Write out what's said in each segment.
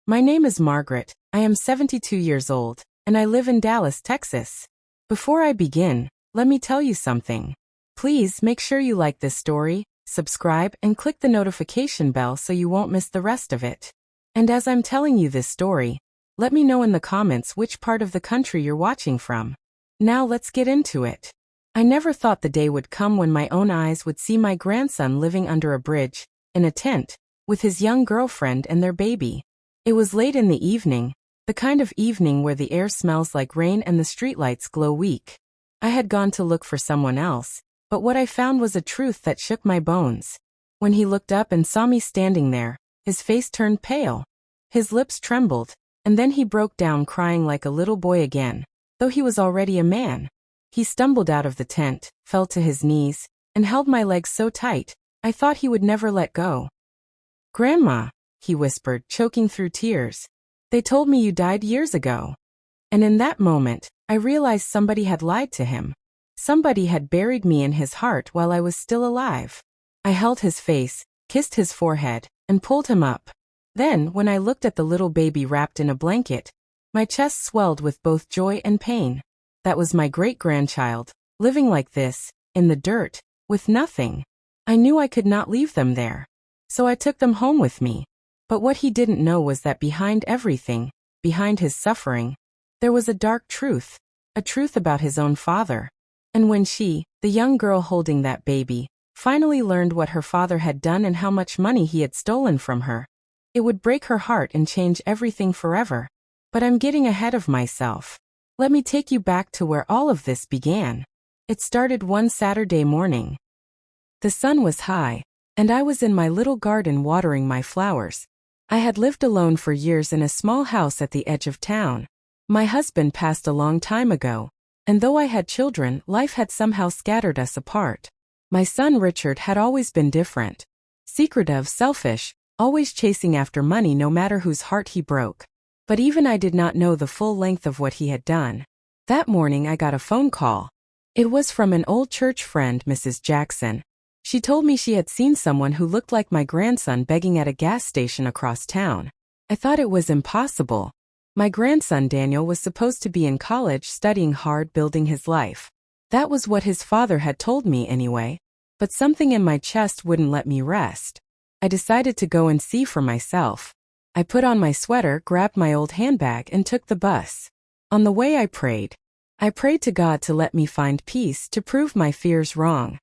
My name is Margaret, I am 72 years old, and I live in Dallas, Texas. Before I begin, let me tell you something. Please make sure you like this story, subscribe, and click the notification bell so you won't miss the rest of it. And as I'm telling you this story, let me know in the comments which part of the country you're watching from. Now let's get into it. I never thought the day would come when my own eyes would see my grandson living under a bridge, in a tent, with his young girlfriend and their baby. It was late in the evening, the kind of evening where the air smells like rain and the streetlights glow weak. I had gone to look for someone else, but what I found was a truth that shook my bones. When he looked up and saw me standing there, his face turned pale. His lips trembled, and then he broke down crying like a little boy again, though he was already a man. He stumbled out of the tent, fell to his knees, and held my legs so tight, I thought he would never let go. "Grandma," he whispered, choking through tears. "They told me you died years ago." And in that moment, I realized somebody had lied to him. Somebody had buried me in his heart while I was still alive. I held his face, kissed his forehead, and pulled him up. Then, when I looked at the little baby wrapped in a blanket, my chest swelled with both joy and pain. That was my great-grandchild, living like this, in the dirt, with nothing. I knew I could not leave them there. So I took them home with me. But what he didn't know was that behind everything, behind his suffering, there was a dark truth, a truth about his own father. And when she, the young girl holding that baby, finally learned what her father had done and how much money he had stolen from her, it would break her heart and change everything forever. But I'm getting ahead of myself. Let me take you back to where all of this began. It started one Saturday morning. The sun was high, and I was in my little garden watering my flowers. I had lived alone for years in a small house at the edge of town. My husband passed a long time ago, and though I had children, life had somehow scattered us apart. My son Richard had always been different. Secretive, selfish, always chasing after money no matter whose heart he broke. But even I did not know the full length of what he had done. That morning I got a phone call. It was from an old church friend, Mrs. Jackson. She told me she had seen someone who looked like my grandson begging at a gas station across town. I thought it was impossible. My grandson Daniel was supposed to be in college studying hard, building his life. That was what his father had told me anyway. But something in my chest wouldn't let me rest. I decided to go and see for myself. I put on my sweater, grabbed my old handbag, and took the bus. On the way I prayed. I prayed to God to let me find peace, to prove my fears wrong.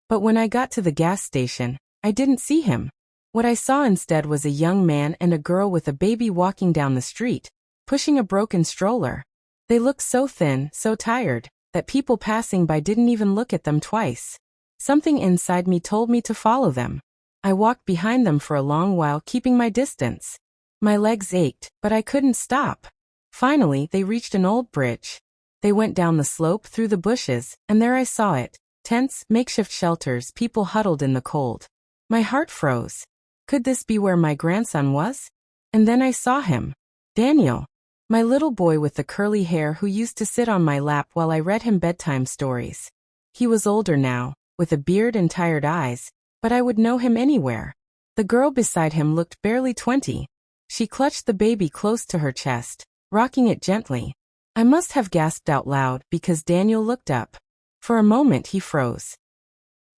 But when I got to the gas station, I didn't see him. What I saw instead was a young man and a girl with a baby walking down the street, pushing a broken stroller. They looked so thin, so tired, that people passing by didn't even look at them twice. Something inside me told me to follow them. I walked behind them for a long while, keeping my distance. My legs ached, but I couldn't stop. Finally, they reached an old bridge. They went down the slope through the bushes, and there I saw it. Tents, makeshift shelters, people huddled in the cold. My heart froze. Could this be where my grandson was? And then I saw him. Daniel. My little boy with the curly hair who used to sit on my lap while I read him bedtime stories. He was older now, with a beard and tired eyes, but I would know him anywhere. The girl beside him looked barely 20. She clutched the baby close to her chest, rocking it gently. I must have gasped out loud because Daniel looked up. For a moment he froze.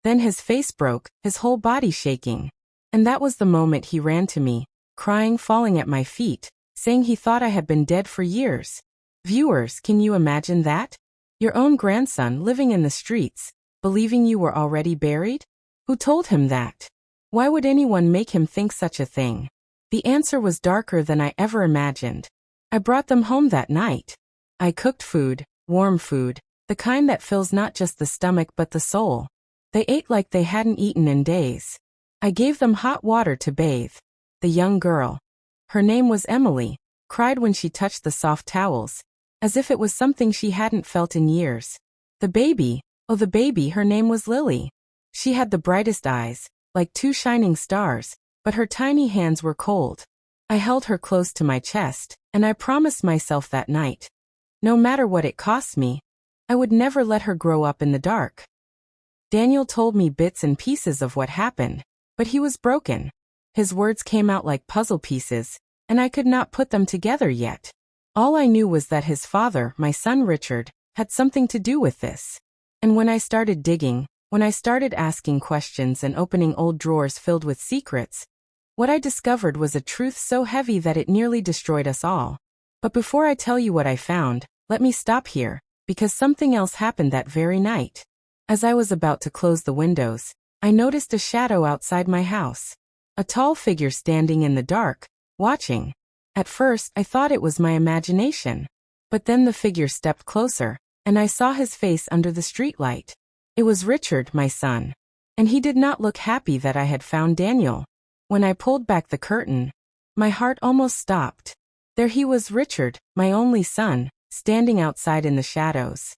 Then his face broke, his whole body shaking. And that was the moment he ran to me, crying, falling at my feet, saying he thought I had been dead for years. Viewers, can you imagine that? Your own grandson living in the streets, believing you were already buried? Who told him that? Why would anyone make him think such a thing? The answer was darker than I ever imagined. I brought them home that night. I cooked food, warm food, the kind that fills not just the stomach but the soul. They ate like they hadn't eaten in days. I gave them hot water to bathe. The young girl, her name was Emily, cried when she touched the soft towels, as if it was something she hadn't felt in years. The baby, her name was Lily. She had the brightest eyes, like two shining stars, but her tiny hands were cold. I held her close to my chest, and I promised myself that night, no matter what it cost me, I would never let her grow up in the dark. Daniel told me bits and pieces of what happened, but he was broken. His words came out like puzzle pieces, and I could not put them together yet. All I knew was that his father, my son Richard, had something to do with this. And when I started digging, when I started asking questions and opening old drawers filled with secrets, what I discovered was a truth so heavy that it nearly destroyed us all. But before I tell you what I found, let me stop here, because something else happened that very night. As I was about to close the windows, I noticed a shadow outside my house. A tall figure standing in the dark, watching. At first, I thought it was my imagination. But then the figure stepped closer, and I saw his face under the streetlight. It was Richard, my son. And he did not look happy that I had found Daniel. When I pulled back the curtain, my heart almost stopped. There he was, Richard, my only son, standing outside in the shadows.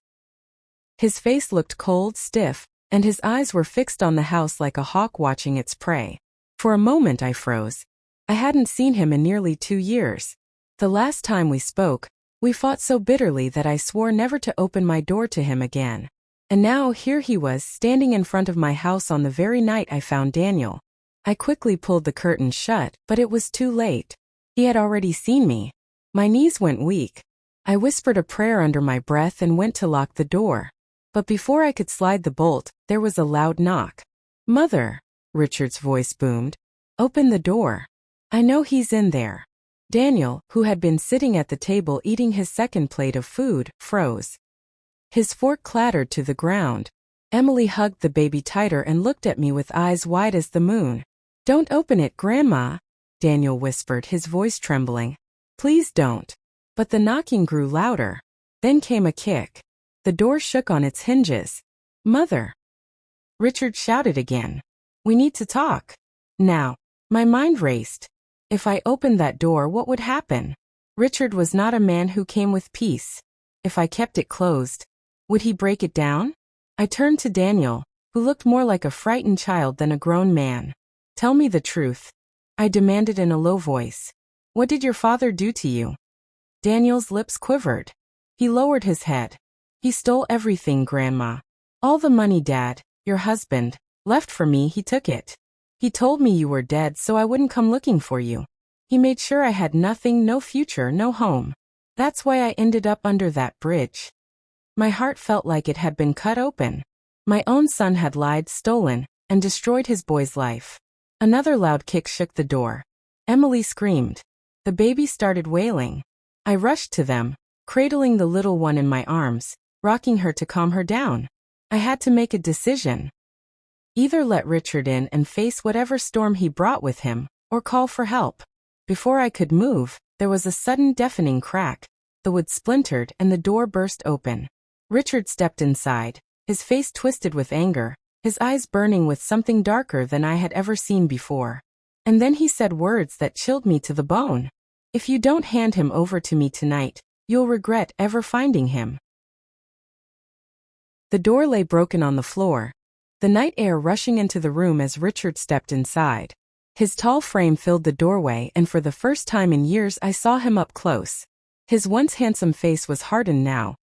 His face looked cold, stiff, and his eyes were fixed on the house like a hawk watching its prey. For a moment I froze. I hadn't seen him in nearly 2 years. The last time we spoke, we fought so bitterly that I swore never to open my door to him again. And now here he was, standing in front of my house on the very night I found Daniel. I quickly pulled the curtain shut, but it was too late. He had already seen me. My knees went weak. I whispered a prayer under my breath and went to lock the door. But before I could slide the bolt, there was a loud knock. "Mother," Richard's voice boomed. "Open the door. I know he's in there." Daniel, who had been sitting at the table eating his second plate of food, froze. His fork clattered to the ground. Emily hugged the baby tighter and looked at me with eyes wide as the moon. "Don't open it, Grandma," Daniel whispered, his voice trembling. "Please don't." But the knocking grew louder. Then came a kick. The door shook on its hinges. "Mother!" Richard shouted again. "We need to talk. Now." My mind raced. If I opened that door, what would happen? Richard was not a man who came with peace. If I kept it closed, would he break it down? I turned to Daniel, who looked more like a frightened child than a grown man. "Tell me the truth," I demanded in a low voice. "What did your father do to you?" Daniel's lips quivered. He lowered his head. "He stole everything, Grandma. All the money Dad, your husband, left for me, he took it. He told me you were dead so I wouldn't come looking for you. He made sure I had nothing, no future, no home. That's why I ended up under that bridge." My heart felt like it had been cut open. My own son had lied, stolen, and destroyed his boy's life. Another loud kick shook the door. Emily screamed. The baby started wailing. I rushed to them, cradling the little one in my arms, rocking her to calm her down. I had to make a decision. Either let Richard in and face whatever storm he brought with him, or call for help. Before I could move, there was a sudden deafening crack. The wood splintered and the door burst open. Richard stepped inside, his face twisted with anger, his eyes burning with something darker than I had ever seen before. And then he said words that chilled me to the bone. "If you don't hand him over to me tonight, you'll regret ever finding him." The door lay broken on the floor, the night air rushing into the room as Richard stepped inside. His tall frame filled the doorway, and for the first time in years I saw him up close. His once handsome face was hardened now,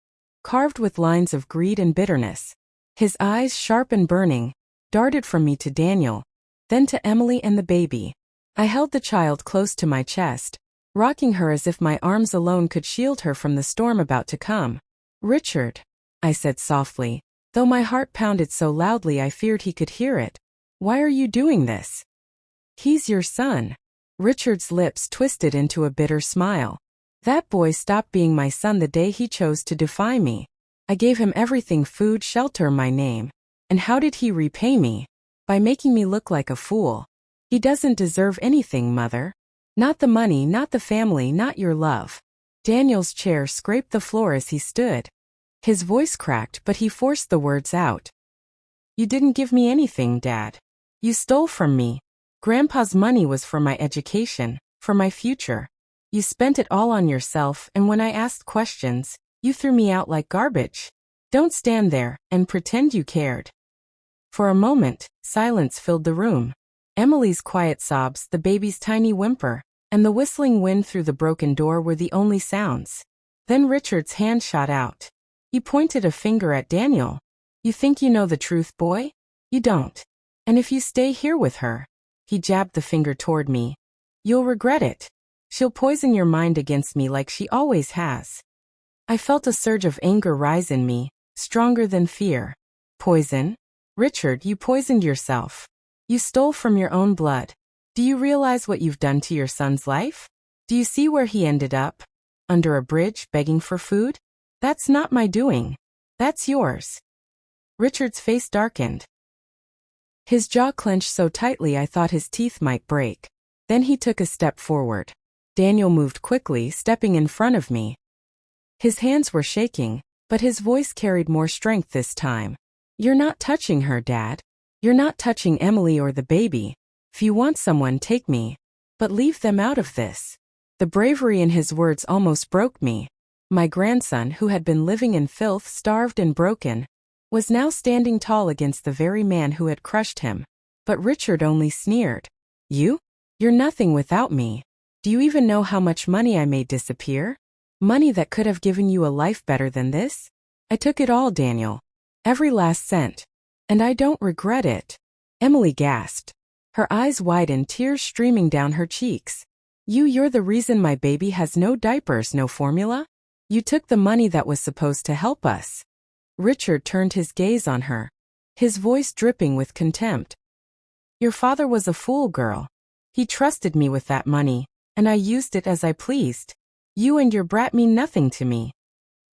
carved with lines of greed and bitterness. His eyes, sharp and burning, darted from me to Daniel, then to Emily and the baby. I held the child close to my chest, rocking her as if my arms alone could shield her from the storm about to come. "Richard," I said softly, though my heart pounded so loudly I feared he could hear it. "Why are you doing this?" "He's your son." Richard's lips twisted into a bitter smile. "That boy stopped being my son the day he chose to defy me. I gave him everything: food, shelter, my name. And how did he repay me? By making me look like a fool. He doesn't deserve anything, Mother. Not the money, not the family, not your love." Daniel's chair scraped the floor as he stood. His voice cracked, but he forced the words out. "You didn't give me anything, Dad. You stole from me. Grandpa's money was for my education, for my future. You spent it all on yourself, and when I asked questions, you threw me out like garbage. Don't stand there and pretend you cared." For a moment, silence filled the room. Emily's quiet sobs, the baby's tiny whimper, and the whistling wind through the broken door were the only sounds. Then Richard's hand shot out. He pointed a finger at Daniel. "You think you know the truth, boy? You don't. And if you stay here with her," he jabbed the finger toward me, "you'll regret it. She'll poison your mind against me like she always has. I felt a surge of anger rise in me, stronger than fear. Poison? Richard, you poisoned yourself. You stole from your own blood. Do you realize what you've done to your son's life? Do you see where he ended up? Under a bridge, begging for food? That's not my doing. That's yours. Richard's face darkened. His jaw clenched so tightly I thought his teeth might break. Then he took a step forward. Daniel moved quickly, stepping in front of me. His hands were shaking, but his voice carried more strength this time. You're not touching her, Dad. You're not touching Emily or the baby. If you want someone, take me. But leave them out of this. The bravery in his words almost broke me. My grandson, who had been living in filth, starved and broken, was now standing tall against the very man who had crushed him. But Richard only sneered. You? You're nothing without me. Do you even know how much money I made disappear? Money that could have given you a life better than this? I took it all, Daniel. Every last cent. And I don't regret it. Emily gasped. Her eyes widened, tears streaming down her cheeks. You're the reason my baby has no diapers, no formula? You took the money that was supposed to help us. Richard turned his gaze on her, his voice dripping with contempt. Your father was a fool, girl. He trusted me with that money, and I used it as I pleased. You and your brat mean nothing to me.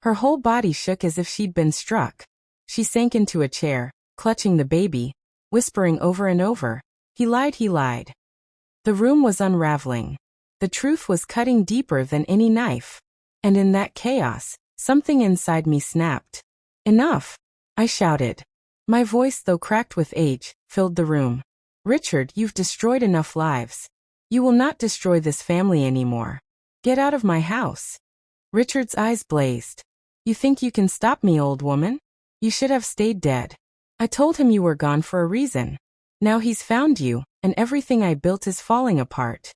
Her whole body shook as if she'd been struck. She sank into a chair, clutching the baby, whispering over and over, he lied, he lied. The room was unraveling. The truth was cutting deeper than any knife. And in that chaos, something inside me snapped. Enough! I shouted. My voice, though cracked with age, filled the room. Richard, you've destroyed enough lives. You will not destroy this family anymore. Get out of my house. Richard's eyes blazed. You think you can stop me, old woman? You should have stayed dead. I told him you were gone for a reason. Now he's found you, and everything I built is falling apart.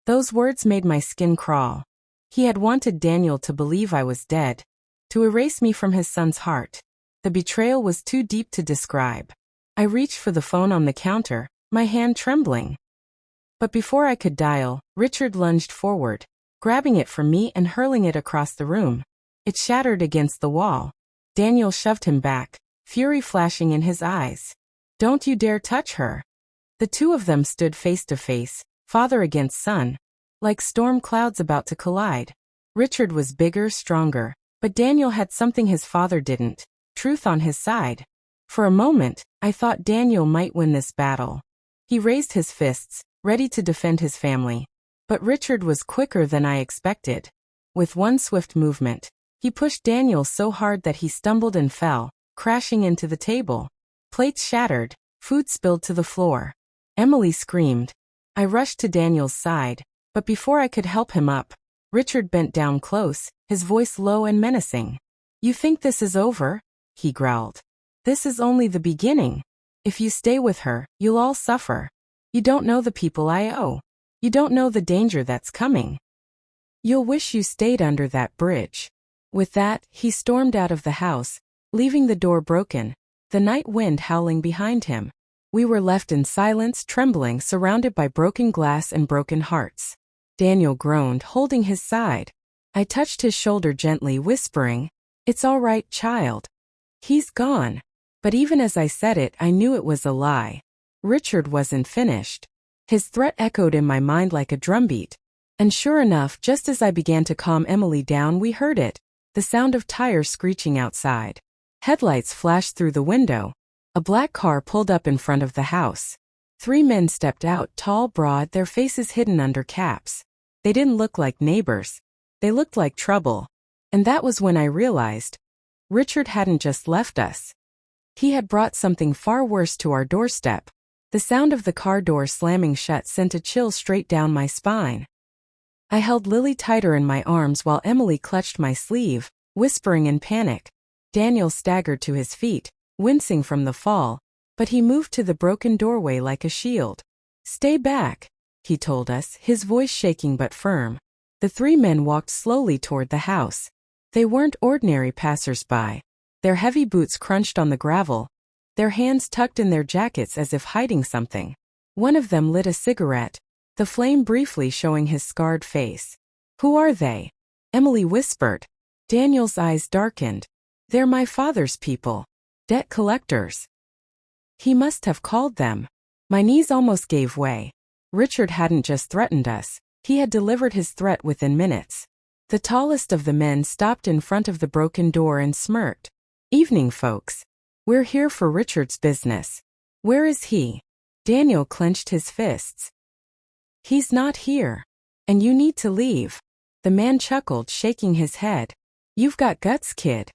Those words made my skin crawl. He had wanted Daniel to believe I was dead, to erase me from his son's heart. The betrayal was too deep to describe. I reached for the phone on the counter, my hand trembling. But before I could dial, Richard lunged forward, grabbing it from me and hurling it across the room. It shattered against the wall. Daniel shoved him back, fury flashing in his eyes. Don't you dare touch her. The two of them stood face to face, father against son, like storm clouds about to collide. Richard was bigger, stronger, but Daniel had something his father didn't, truth on his side. For a moment, I thought Daniel might win this battle. He raised his fists, ready to defend his family. But Richard was quicker than I expected. With one swift movement, he pushed Daniel so hard that he stumbled and fell, crashing into the table. Plates shattered, food spilled to the floor. Emily screamed. I rushed to Daniel's side, but before I could help him up, Richard bent down close, his voice low and menacing. You think this is over? He growled. This is only the beginning. If you stay with her, you'll all suffer. You don't know the people I owe. You don't know the danger that's coming. You'll wish you stayed under that bridge. With that, he stormed out of the house, leaving the door broken, the night wind howling behind him. We were left in silence, trembling, surrounded by broken glass and broken hearts. Daniel groaned, holding his side. I touched his shoulder gently, whispering, It's all right, child. He's gone. But even as I said it, I knew it was a lie. Richard wasn't finished. His threat echoed in my mind like a drumbeat. And sure enough, just as I began to calm Emily down, we heard it, the sound of tires screeching outside. Headlights flashed through the window. A black car pulled up in front of the house. 3 men stepped out, tall, broad, their faces hidden under caps. They didn't look like neighbors. They looked like trouble. And that was when I realized, Richard hadn't just left us. He had brought something far worse to our doorstep. The sound of the car door slamming shut sent a chill straight down my spine. I held Lily tighter in my arms while Emily clutched my sleeve, whispering in panic. Daniel staggered to his feet, wincing from the fall, but he moved to the broken doorway like a shield. Stay back, he told us, his voice shaking but firm. The 3 men walked slowly toward the house. They weren't ordinary passers-by. Their heavy boots crunched on the gravel, their hands tucked in their jackets as if hiding something. One of them lit a cigarette, the flame briefly showing his scarred face. Who are they? Emily whispered. Daniel's eyes darkened. They're my father's people. Debt collectors. He must have called them. My knees almost gave way. Richard hadn't just threatened us, he had delivered his threat within minutes. The tallest of the men stopped in front of the broken door and smirked. Evening, folks. We're here for Richard's business. Where is he? Daniel clenched his fists. He's not here. And you need to leave. The man chuckled, shaking his head. You've got guts, kid.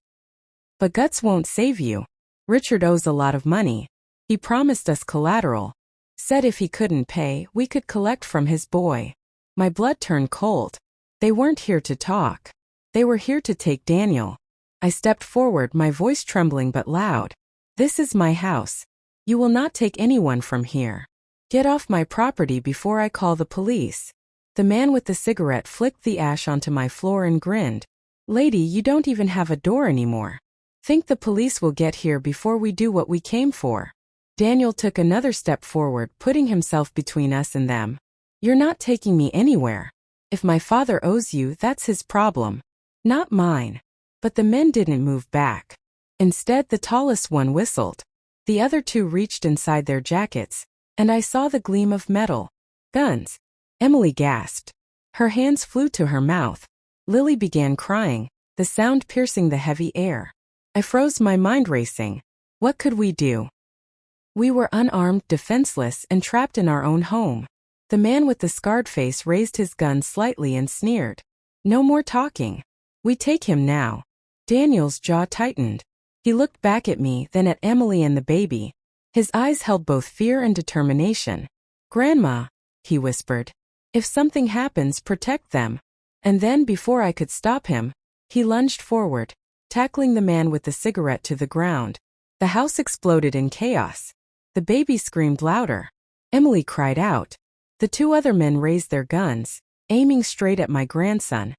But guts won't save you. Richard owes a lot of money. He promised us collateral. Said if he couldn't pay, we could collect from his boy. My blood turned cold. They weren't here to talk. They were here to take Daniel. I stepped forward, my voice trembling but loud. This is my house. You will not take anyone from here. Get off my property before I call the police. The man with the cigarette flicked the ash onto my floor and grinned. Lady, you don't even have a door anymore. Think the police will get here before we do what we came for. Daniel took another step forward, putting himself between us and them. You're not taking me anywhere. If my father owes you, that's his problem. Not mine. But the men didn't move back. Instead, the tallest one whistled. The other two reached inside their jackets, and I saw the gleam of metal. Guns. Emily gasped. Her hands flew to her mouth. Lily began crying, the sound piercing the heavy air. I froze, my mind racing. What could we do? We were unarmed, defenseless, and trapped in our own home. The man with the scarred face raised his gun slightly and sneered. No more talking. We take him now. Daniel's jaw tightened. He looked back at me, then at Emily and the baby. His eyes held both fear and determination. Grandma, he whispered. If something happens, protect them. And then, before I could stop him, he lunged forward, tackling the man with the cigarette to the ground. The house exploded in chaos. The baby screamed louder. Emily cried out. The two other men raised their guns, aiming straight at my grandson.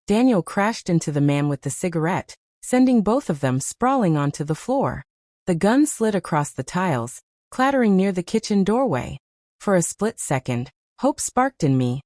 Daniel crashed into the man with the cigarette, sending both of them sprawling onto the floor. The gun slid across the tiles, clattering near the kitchen doorway. For a split second, hope sparked in me.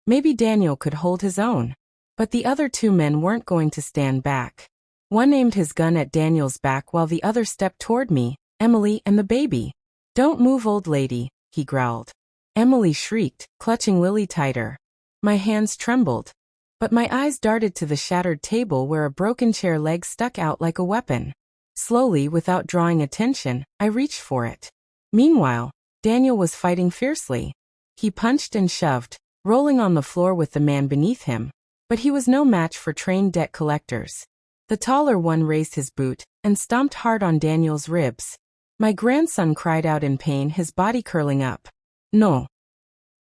Maybe Daniel could hold his own. But the other two men weren't going to stand back. One aimed his gun at Daniel's back while the other stepped toward me, Emily and the baby. Don't move, old lady, he growled. Emily shrieked, clutching Lily tighter. My hands trembled. But my eyes darted to the shattered table where a broken chair leg stuck out like a weapon. Slowly, without drawing attention, I reached for it. Meanwhile, Daniel was fighting fiercely. He punched and shoved, rolling on the floor with the man beneath him. But he was no match for trained debt collectors. The taller one raised his boot and stomped hard on Daniel's ribs. My grandson cried out in pain, his body curling up. No.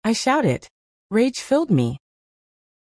I shouted. Rage filled me.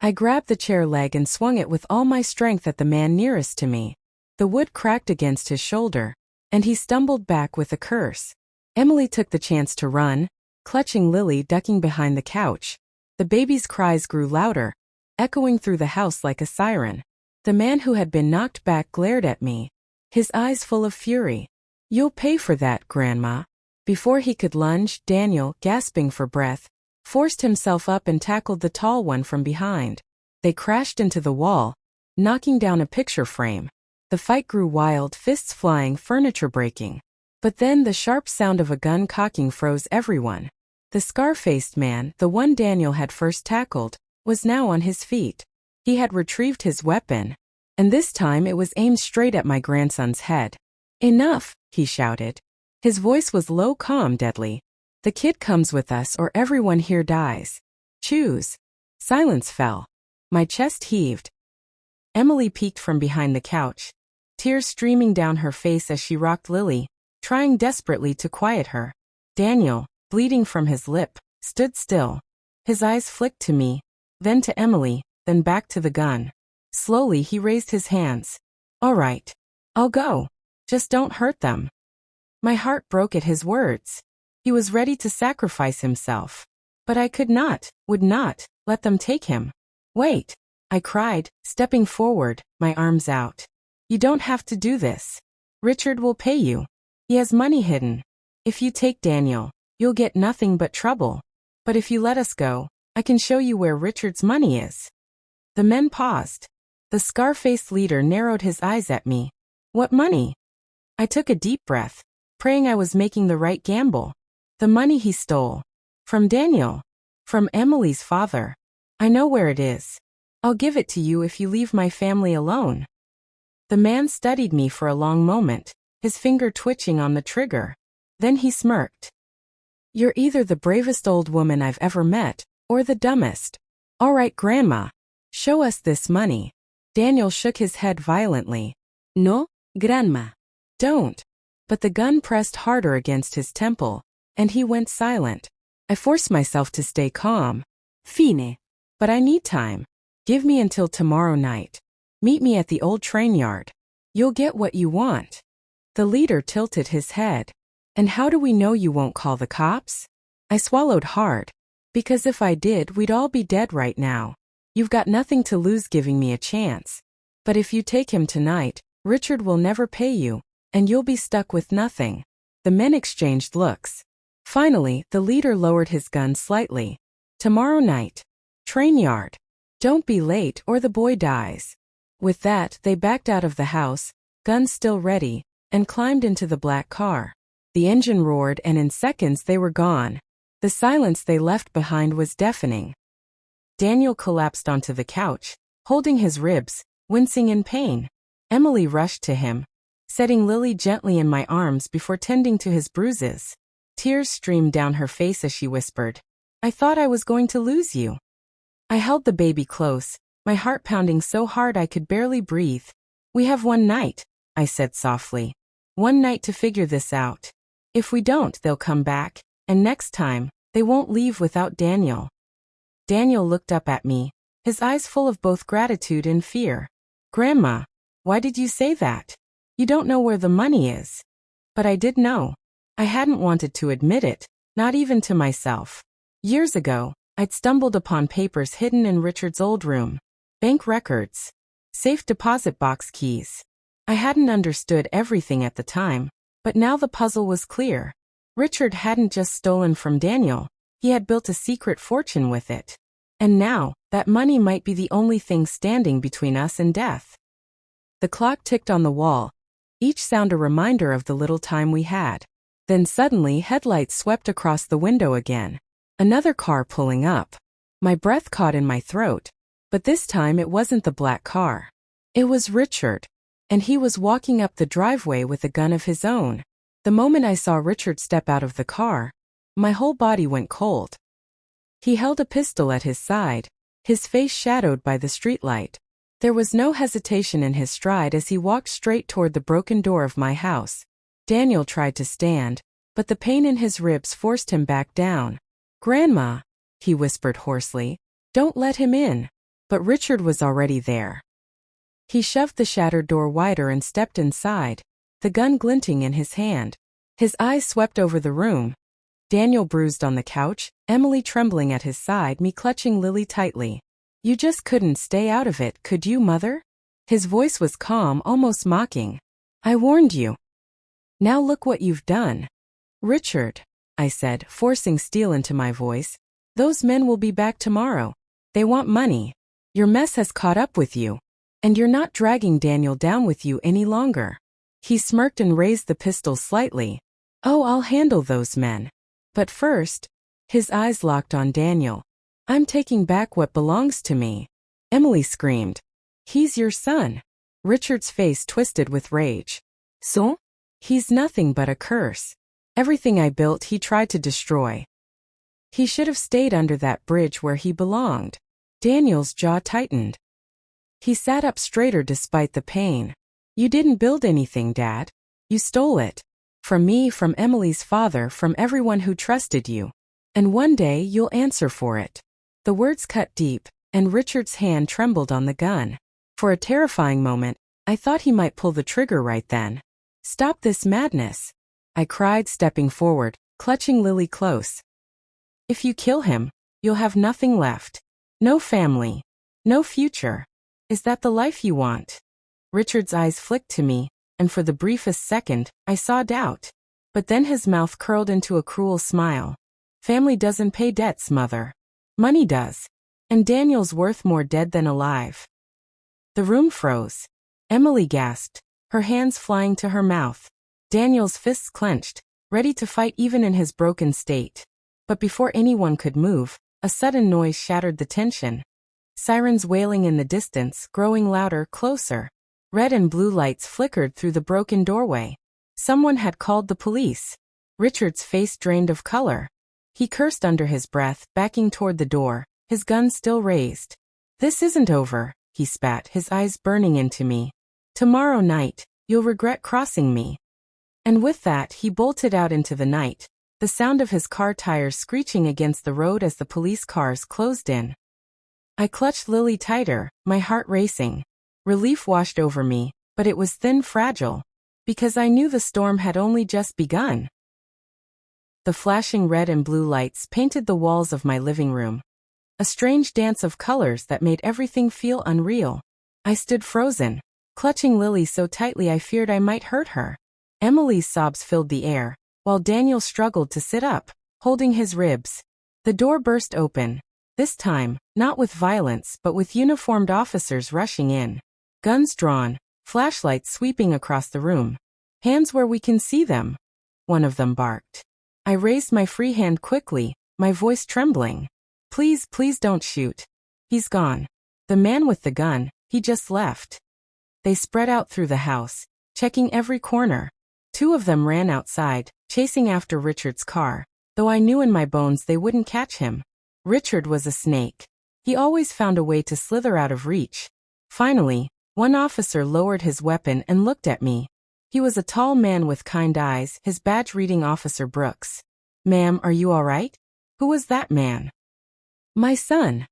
I grabbed the chair leg and swung it with all my strength at the man nearest to me. The wood cracked against his shoulder, and he stumbled back with a curse. Emily took the chance to run, clutching Lily, ducking behind the couch. The baby's cries grew louder, echoing through the house like a siren. The man who had been knocked back glared at me, his eyes full of fury. You'll pay for that, Grandma. Before he could lunge, Daniel, gasping for breath, forced himself up and tackled the tall one from behind. They crashed into the wall, knocking down a picture frame. The fight grew wild, fists flying, furniture breaking. But then the sharp sound of a gun cocking froze everyone. The scar-faced man, the one Daniel had first tackled, was now on his feet. He had retrieved his weapon, and this time it was aimed straight at my grandson's head. Enough, he shouted. His voice was low, calm, deadly. The kid comes with us or everyone here dies. Choose. Silence fell. My chest heaved. Emily peeked from behind the couch, tears streaming down her face as she rocked Lily, trying desperately to quiet her. Daniel, bleeding from his lip, stood still. His eyes flicked to me, then to Emily, then back to the gun. Slowly he raised his hands. All right. I'll go. Just don't hurt them. My heart broke at his words. He was ready to sacrifice himself. But I could not, would not, let them take him. Wait, I cried, stepping forward, my arms out. You don't have to do this. Richard will pay you. He has money hidden. If you take Daniel, you'll get nothing but trouble. But if you let us go, I can show you where Richard's money is. The men paused. The scar-faced leader narrowed his eyes at me. What money? I took a deep breath, praying I was making the right gamble. The money he stole. From Daniel. From Emily's father. I know where it is. I'll give it to you if you leave my family alone. The man studied me for a long moment, his finger twitching on the trigger. Then he smirked. You're either the bravest old woman I've ever met, or the dumbest. All right, Grandma. Show us this money. Daniel shook his head violently. No, Grandma. Don't. But the gun pressed harder against his temple, and he went silent. I forced myself to stay calm. Fine. But I need time. Give me until tomorrow night. Meet me at the old train yard. You'll get what you want. The leader tilted his head. And how do we know you won't call the cops? I swallowed hard. Because if I did, we'd all be dead right now. You've got nothing to lose giving me a chance. But if you take him tonight, Richard will never pay you, and you'll be stuck with nothing. The men exchanged looks. Finally, the leader lowered his gun slightly. Tomorrow night. Train yard. Don't be late or the boy dies. With that, they backed out of the house, guns still ready, and climbed into the black car. The engine roared and in seconds they were gone. The silence they left behind was deafening. Daniel collapsed onto the couch, holding his ribs, wincing in pain. Emily rushed to him, setting Lily gently in my arms before tending to his bruises. Tears streamed down her face as she whispered, I thought I was going to lose you. I held the baby close, my heart pounding so hard I could barely breathe. We have one night, I said softly. One night to figure this out. If we don't, they'll come back, and next time, they won't leave without Daniel. Daniel looked up at me, his eyes full of both gratitude and fear. Grandma, why did you say that? You don't know where the money is. But I did know. I hadn't wanted to admit it, not even to myself. Years ago, I'd stumbled upon papers hidden in Richard's old room. Bank records. Safe deposit box keys. I hadn't understood everything at the time, but now the puzzle was clear. Richard hadn't just stolen from Daniel, he had built a secret fortune with it. And now, that money might be the only thing standing between us and death. The clock ticked on the wall, each sound a reminder of the little time we had. Then suddenly headlights swept across the window again. Another car pulling up. My breath caught in my throat. But this time it wasn't the black car. It was Richard. And he was walking up the driveway with a gun of his own. The moment I saw Richard step out of the car, my whole body went cold. He held a pistol at his side, his face shadowed by the streetlight. There was no hesitation in his stride as he walked straight toward the broken door of my house. Daniel tried to stand, but the pain in his ribs forced him back down. Grandma, he whispered hoarsely, don't let him in. But Richard was already there. He shoved the shattered door wider and stepped inside, the gun glinting in his hand. His eyes swept over the room. Daniel bruised on the couch, Emily trembling at his side, me clutching Lily tightly. You just couldn't stay out of it, could you, Mother? His voice was calm, almost mocking. I warned you. Now look what you've done. Richard, I said, forcing steel into my voice, those men will be back tomorrow. They want money. Your mess has caught up with you. And you're not dragging Daniel down with you any longer. He smirked and raised the pistol slightly. Oh, I'll handle those men. But first, his eyes locked on Daniel. I'm taking back what belongs to me. Emily screamed. He's your son. Richard's face twisted with rage. So? He's nothing but a curse. Everything I built he tried to destroy. He should have stayed under that bridge where he belonged. Daniel's jaw tightened. He sat up straighter despite the pain. You didn't build anything, Dad. You stole it. From me, from Emily's father, from everyone who trusted you. And one day you'll answer for it. The words cut deep, and Richard's hand trembled on the gun. For a terrifying moment, I thought he might pull the trigger right then. Stop this madness, I cried, stepping forward, clutching Lily close. If you kill him, you'll have nothing left. No family. No future. Is that the life you want? Richard's eyes flicked to me, and for the briefest second, I saw doubt. But then his mouth curled into a cruel smile. Family doesn't pay debts, mother. Money does. And Daniel's worth more dead than alive. The room froze. Emily gasped, her hands flying to her mouth. Daniel's fists clenched, ready to fight even in his broken state. But before anyone could move, a sudden noise shattered the tension. Sirens wailing in the distance, growing louder, closer. Red and blue lights flickered through the broken doorway. Someone had called the police. Richard's face drained of color. He cursed under his breath, backing toward the door, his gun still raised. "This isn't over," he spat, his eyes burning into me. "Tomorrow night, you'll regret crossing me." And with that, he bolted out into the night, the sound of his car tires screeching against the road as the police cars closed in. I clutched Lily tighter, my heart racing. Relief washed over me, but it was thin, fragile, because I knew the storm had only just begun. The flashing red and blue lights painted the walls of my living room. A strange dance of colors that made everything feel unreal. I stood frozen, clutching Lily so tightly I feared I might hurt her. Emily's sobs filled the air, while Daniel struggled to sit up, holding his ribs. The door burst open. This time, not with violence but with uniformed officers rushing in. Guns drawn, flashlights sweeping across the room. "Hands where we can see them," one of them barked. I raised my free hand quickly, my voice trembling. "Please, please don't shoot. He's gone. The man with the gun, he just left." They spread out through the house, checking every corner. Two of them ran outside, chasing after Richard's car, though I knew in my bones they wouldn't catch him. Richard was a snake. He always found a way to slither out of reach. Finally, one officer lowered his weapon and looked at me. He was a tall man with kind eyes, his badge reading Officer Brooks. "Ma'am, are you all right?" "Who was that man?" "My son,"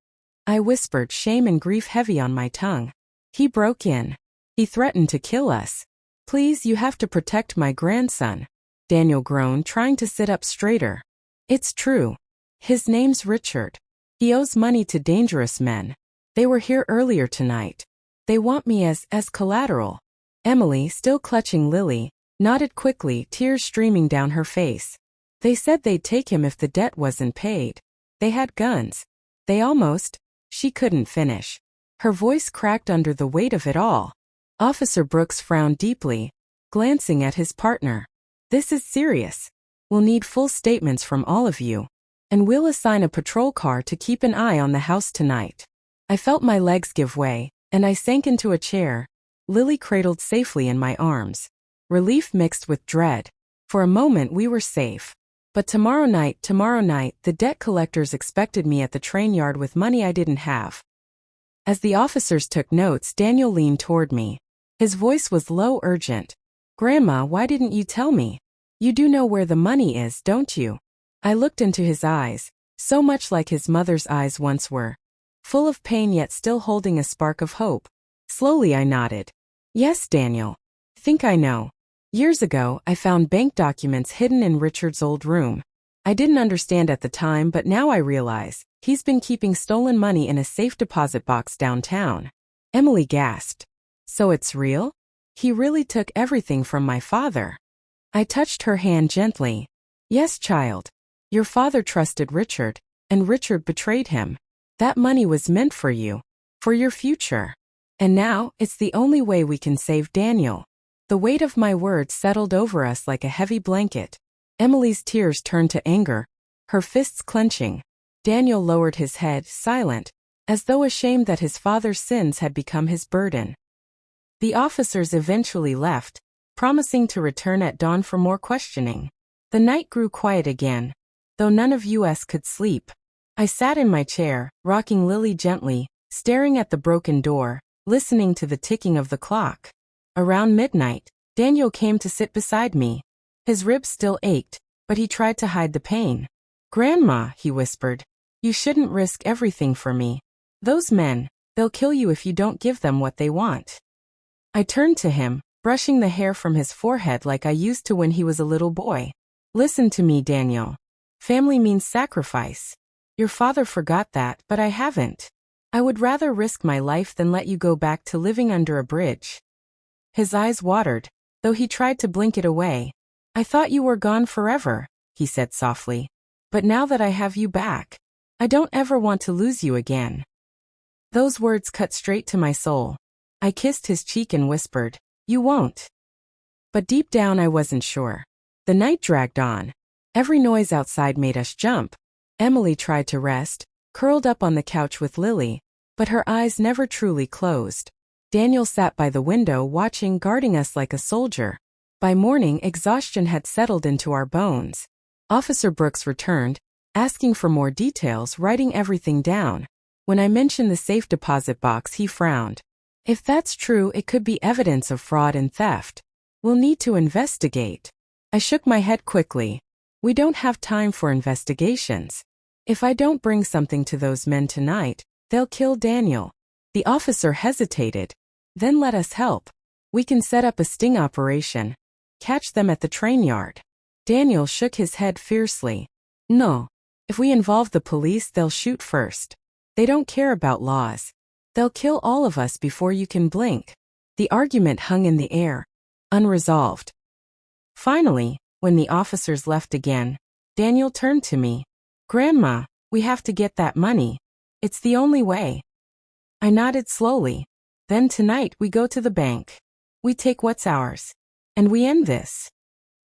I whispered, shame and grief heavy on my tongue. "He broke in. He threatened to kill us. Please, you have to protect my grandson." Daniel groaned, trying to sit up straighter. "It's true. His name's Richard. He owes money to dangerous men. They were here earlier tonight. They want me as collateral." Emily, still clutching Lily, nodded quickly, tears streaming down her face. "They said they'd take him if the debt wasn't paid. They had guns. They almost—" She couldn't finish. Her voice cracked under the weight of it all. Officer Brooks frowned deeply, glancing at his partner. "This is serious. We'll need full statements from all of you. And we'll assign a patrol car to keep an eye on the house tonight." I felt my legs give way, and I sank into a chair, Lily cradled safely in my arms. Relief mixed with dread. For a moment we were safe. But tomorrow night, the debt collectors expected me at the train yard with money I didn't have. As the officers took notes, Daniel leaned toward me. His voice was low, urgent. "Grandma, why didn't you tell me? You do know where the money is, don't you?" I looked into his eyes, so much like his mother's eyes once were. Full of pain yet still holding a spark of hope. Slowly I nodded. "Yes, Daniel. Think I know. Years ago, I found bank documents hidden in Richard's old room. I didn't understand at the time, but now I realize he's been keeping stolen money in a safe deposit box downtown." Emily gasped. "So it's real? He really took everything from my father." I touched her hand gently. "Yes, child. Your father trusted Richard, and Richard betrayed him. That money was meant for you, for your future. And now, it's the only way we can save Daniel." The weight of my words settled over us like a heavy blanket. Emily's tears turned to anger, her fists clenching. Daniel lowered his head, silent, as though ashamed that his father's sins had become his burden. The officers eventually left, promising to return at dawn for more questioning. The night grew quiet again, though none of us could sleep. I sat in my chair, rocking Lily gently, staring at the broken door, listening to the ticking of the clock. Around midnight, Daniel came to sit beside me. His ribs still ached, but he tried to hide the pain. "Grandma," he whispered, "you shouldn't risk everything for me. Those men, they'll kill you if you don't give them what they want." I turned to him, brushing the hair from his forehead like I used to when he was a little boy. "Listen to me, Daniel. Family means sacrifice. Your father forgot that, but I haven't. I would rather risk my life than let you go back to living under a bridge." His eyes watered, though he tried to blink it away. "I thought you were gone forever," he said softly. But now that I have you back, I don't ever want to lose you again." Those words cut straight to my soul. I kissed his cheek and whispered, "You won't." But deep down I wasn't sure. The night dragged on. Every noise outside made us jump. Emily tried to rest, curled up on the couch with Lily, but her eyes never truly closed. Daniel sat by the window watching, guarding us like a soldier. By morning, exhaustion had settled into our bones. Officer Brooks returned, asking for more details, writing everything down. When I mentioned the safe deposit box, he frowned. "If that's true, it could be evidence of fraud and theft. We'll need to investigate." I shook my head quickly. "We don't have time for investigations. If I don't bring something to those men tonight, they'll kill Daniel." The officer hesitated. "Then let us help. We can set up a sting operation. Catch them at the train yard." Daniel shook his head fiercely. "No. If we involve the police, they'll shoot first. They don't care about laws. They'll kill all of us before you can blink." The argument hung in the air, unresolved. Finally, when the officers left again, Daniel turned to me. "Grandma, we have to get that money. It's the only way." I nodded slowly. "Then tonight we go to the bank. We take what's ours. And we end this."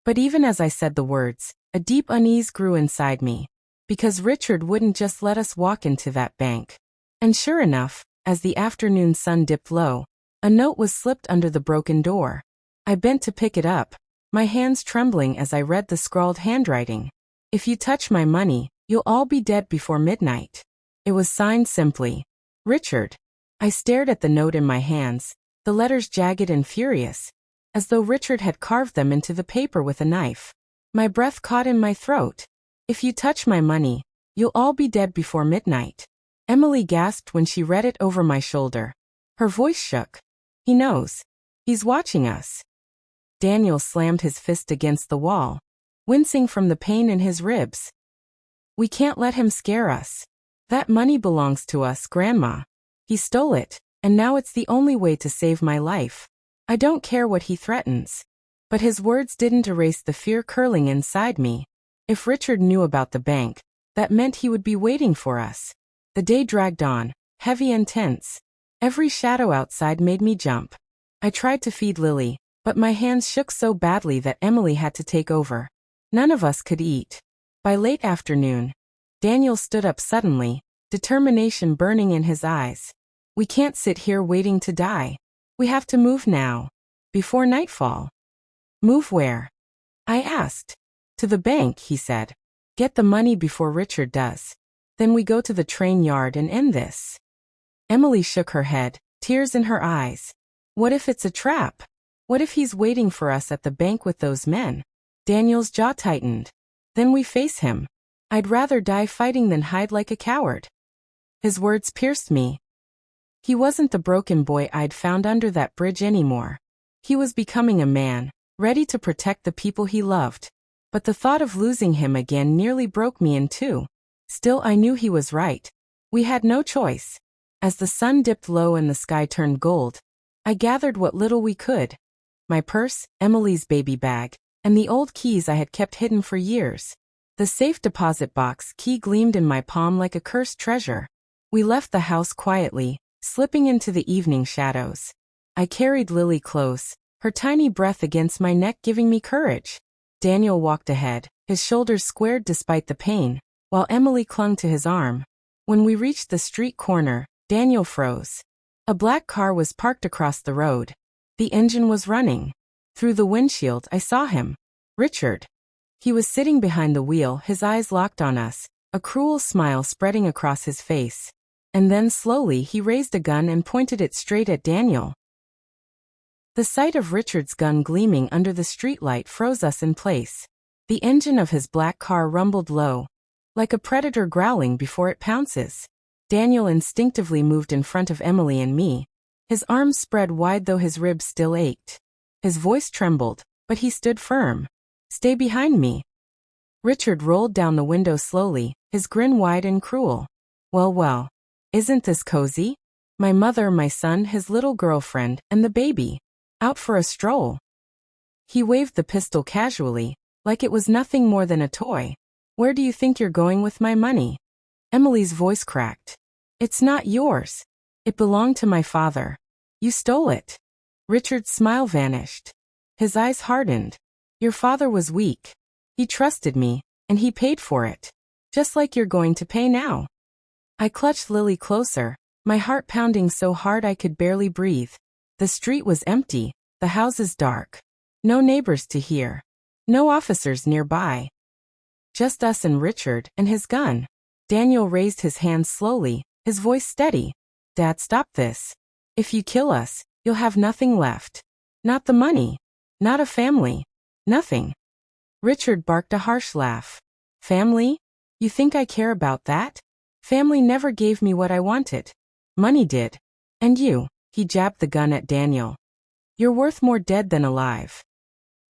But even as I said the words, a deep unease grew inside me. Because Richard wouldn't just let us walk into that bank. And sure enough, as the afternoon sun dipped low, a note was slipped under the broken door. I bent to pick it up, my hands trembling as I read the scrawled handwriting. "If you touch my money, you'll all be dead before midnight." It was signed simply, Richard. I stared at the note in my hands, the letters jagged and furious, as though Richard had carved them into the paper with a knife. My breath caught in my throat. "If you touch my money, you'll all be dead before midnight." Emily gasped when she read it over my shoulder. Her voice shook. "He knows. He's watching us." Daniel slammed his fist against the wall, wincing from the pain in his ribs. "We can't let him scare us. That money belongs to us, Grandma. He stole it, and now it's the only way to save my life. I don't care what he threatens." But his words didn't erase the fear curling inside me. If Richard knew about the bank, that meant he would be waiting for us. The day dragged on, heavy and tense. Every shadow outside made me jump. I tried to feed Lily, but my hands shook so badly that Emily had to take over. None of us could eat. By late afternoon, Daniel stood up suddenly, determination burning in his eyes. "We can't sit here waiting to die. We have to move now, before nightfall." "Move where?" I asked. "To the bank," he said. "Get the money before Richard does. Then we go to the train yard and end this." Emily shook her head, tears in her eyes. "What if it's a trap? What if he's waiting for us at the bank with those men?" Daniel's jaw tightened. "Then we face him. I'd rather die fighting than hide like a coward." His words pierced me. He wasn't the broken boy I'd found under that bridge anymore. He was becoming a man, ready to protect the people he loved. But the thought of losing him again nearly broke me in two. Still, I knew he was right. We had no choice. As the sun dipped low and the sky turned gold, I gathered what little we could. My purse, Emily's baby bag, and the old keys I had kept hidden for years. The safe deposit box key gleamed in my palm like a cursed treasure. We left the house quietly, slipping into the evening shadows. I carried Lily close, her tiny breath against my neck giving me courage. Daniel walked ahead, his shoulders squared despite the pain, while Emily clung to his arm. When we reached the street corner, Daniel froze. A black car was parked across the road. The engine was running. Through the windshield, I saw him. Richard. He was sitting behind the wheel, his eyes locked on us, a cruel smile spreading across his face. And then slowly he raised a gun and pointed it straight at Daniel. The sight of Richard's gun gleaming under the streetlight froze us in place. The engine of his black car rumbled low, like a predator growling before it pounces. Daniel instinctively moved in front of Emily and me, his arms spread wide though his ribs still ached. His voice trembled, but he stood firm. "Stay behind me." Richard rolled down the window slowly, his grin wide and cruel. Well, well. Isn't this cozy? My mother, my son, his little girlfriend, and the baby. Out for a stroll. He waved the pistol casually, like it was nothing more than a toy. Where do you think you're going with my money? Emily's voice cracked. It's not yours. It belonged to my father. You stole it. Richard's smile vanished. His eyes hardened. Your father was weak. He trusted me, and he paid for it. Just like you're going to pay now. I clutched Lily closer, my heart pounding so hard I could barely breathe. The street was empty, the houses dark. No neighbors to hear. No officers nearby. Just us and Richard and his gun. Daniel raised his hands slowly, his voice steady. Dad, stop this. If you kill us, you'll have nothing left. Not the money. Not a family. Nothing. Richard barked a harsh laugh. Family? You think I care about that? Family never gave me what I wanted. Money did. And you, he jabbed the gun at Daniel. You're worth more dead than alive.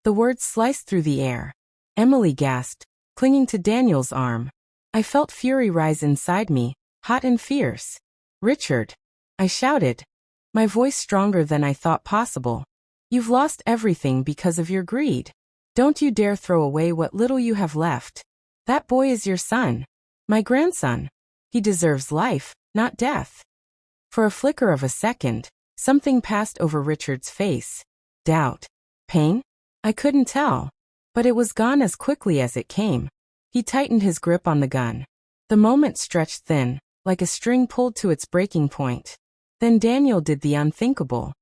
The words sliced through the air. Emily gasped, clinging to Daniel's arm. I felt fury rise inside me, hot and fierce. Richard, I shouted, my voice stronger than I thought possible. You've lost everything because of your greed. Don't you dare throw away what little you have left. That boy is your son. My grandson. He deserves life, not death. For a flicker of a second, something passed over Richard's face. Doubt. Pain? I couldn't tell. But it was gone as quickly as it came. He tightened his grip on the gun. The moment stretched thin, like a string pulled to its breaking point. Then Daniel did the unthinkable.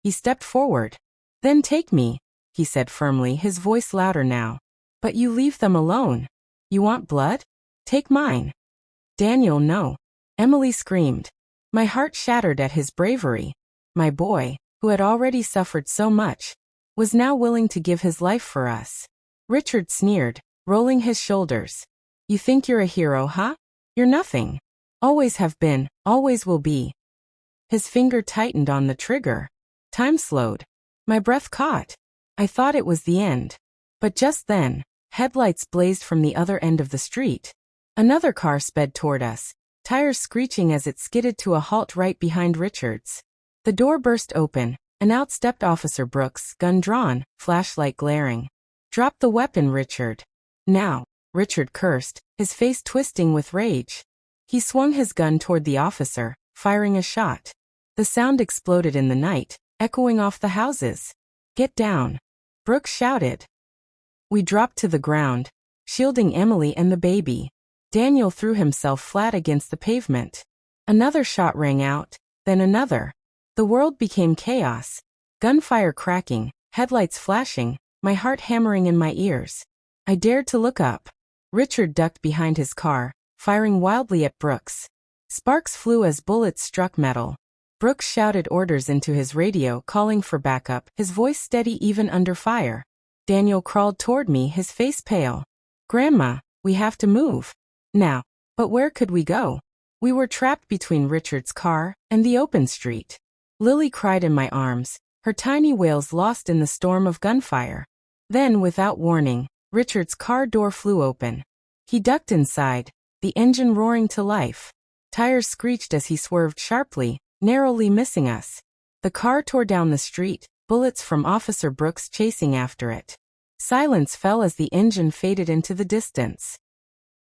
He stepped forward. Then take me, he said firmly, his voice louder now. But you leave them alone. You want blood? Take mine. Daniel, no. Emily screamed. My heart shattered at his bravery. My boy, who had already suffered so much, was now willing to give his life for us. Richard sneered, rolling his shoulders. You think you're a hero, huh? You're nothing. Always have been, always will be. His finger tightened on the trigger. Time slowed. My breath caught. I thought it was the end. But just then, headlights blazed from the other end of the street. Another car sped toward us, tires screeching as it skidded to a halt right behind Richard's. The door burst open, and out stepped Officer Brooks, gun drawn, flashlight glaring. Drop the weapon, Richard. Now, Richard cursed, his face twisting with rage. He swung his gun toward the officer, firing a shot. The sound exploded in the night, echoing off the houses. Get down. Brooks shouted. We dropped to the ground, shielding Emily and the baby. Daniel threw himself flat against the pavement. Another shot rang out, then another. The world became chaos. Gunfire cracking, headlights flashing, my heart hammering in my ears. I dared to look up. Richard ducked behind his car, firing wildly at Brooks. Sparks flew as bullets struck metal. Brooks shouted orders into his radio, calling for backup, his voice steady even under fire. Daniel crawled toward me, his face pale. Grandma, we have to move. Now. But where could we go? We were trapped between Richard's car and the open street. Lily cried in my arms, her tiny wails lost in the storm of gunfire. Then, without warning, Richard's car door flew open. He ducked inside, the engine roaring to life. Tires screeched as he swerved sharply, narrowly missing us. The car tore down the street, bullets from Officer Brooks chasing after it. Silence fell as the engine faded into the distance.